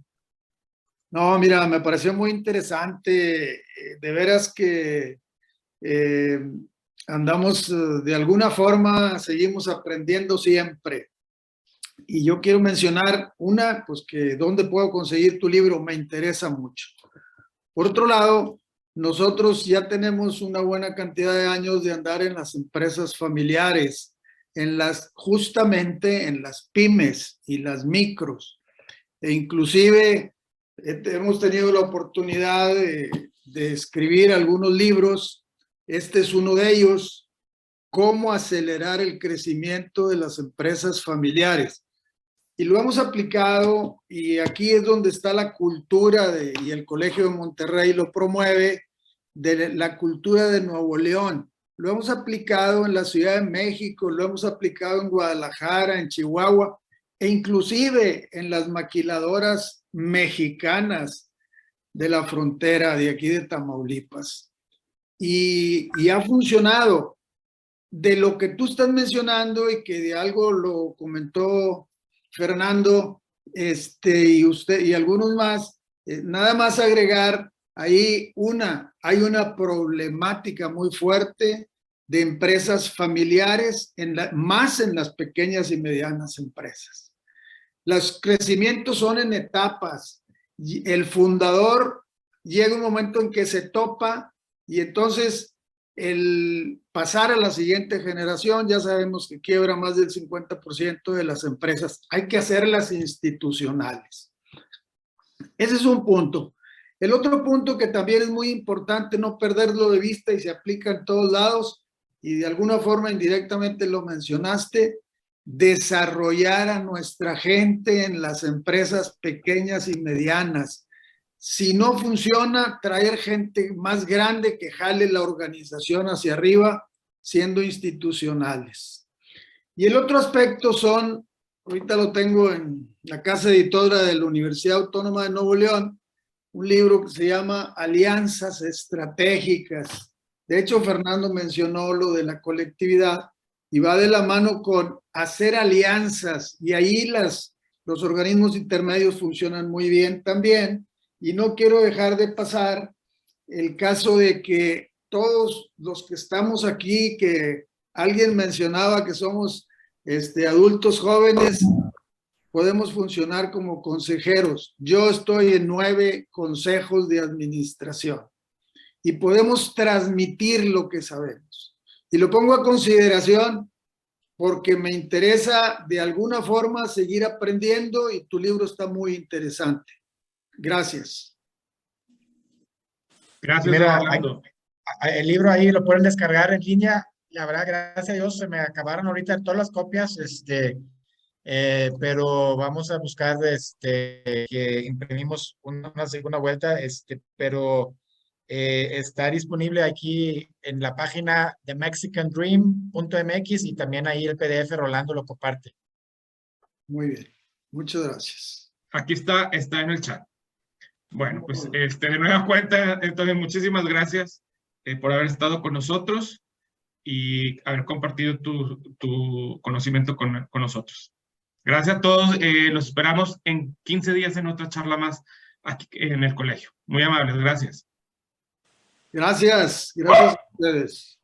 No, mira, me pareció muy interesante. De veras que andamos de alguna forma, seguimos aprendiendo siempre. Y yo quiero mencionar pues que dónde puedo conseguir tu libro, me interesa mucho. Por otro lado, nosotros ya tenemos una buena cantidad de años de andar en las empresas familiares, justamente en las pymes y las micros. E inclusive hemos tenido la oportunidad de escribir algunos libros. Este es uno de ellos: cómo acelerar el crecimiento de las empresas familiares. Y lo hemos aplicado, y aquí es donde está la cultura y el Colegio de Monterrey lo promueve, de la cultura de Nuevo León. Lo hemos aplicado en la Ciudad de México, lo hemos aplicado en Guadalajara, en Chihuahua, e inclusive en las maquiladoras mexicanas de la frontera de aquí de Tamaulipas. Y ha funcionado. De lo que tú estás mencionando, y que de algo lo comentó Fernando, y usted y algunos más, Nada más agregar, hay una problemática muy fuerte de empresas familiares, más en las pequeñas y medianas empresas. Los crecimientos son en etapas. El fundador llega un momento en que se topa y entonces el pasar a la siguiente generación, ya sabemos que quiebra más del 50% de las empresas. Hay que hacerlas institucionales. Ese es un punto. El otro punto que también es muy importante no perderlo de vista y se aplica en todos lados, y de alguna forma indirectamente lo mencionaste, desarrollar a nuestra gente en las empresas pequeñas y medianas. Si no funciona, traer gente más grande que jale la organización hacia arriba, siendo institucionales. Y el otro aspecto son, ahorita lo tengo en la casa editora de la Universidad Autónoma de Nuevo León, un libro que se llama Alianzas Estratégicas. De hecho, Fernando mencionó lo de la colectividad y va de la mano con hacer alianzas, y ahí los organismos intermedios funcionan muy bien también. Y no quiero dejar de pasar el caso de que todos los que estamos aquí, que alguien mencionaba que somos adultos jóvenes, podemos funcionar como consejeros. Yo estoy en 9 consejos de administración y podemos transmitir lo que sabemos. Y lo pongo a consideración porque me interesa de alguna forma seguir aprendiendo y tu libro está muy interesante. Gracias. Gracias, Mira, Orlando. el libro ahí lo pueden descargar en línea. La verdad, gracias a Dios, se me acabaron ahorita todas las copias, pero vamos a buscar que imprimimos una segunda vuelta, pero está disponible aquí en la página de mexicandream.mx y también ahí el PDF Rolando lo comparte. Muy bien, muchas gracias. Aquí está en el chat. Bueno, pues de nueva cuenta, entonces muchísimas gracias por haber estado con nosotros y haber compartido tu conocimiento con nosotros. Gracias a todos. Los esperamos en 15 días en otra charla más aquí en el colegio. Muy amables, gracias. Gracias a ustedes.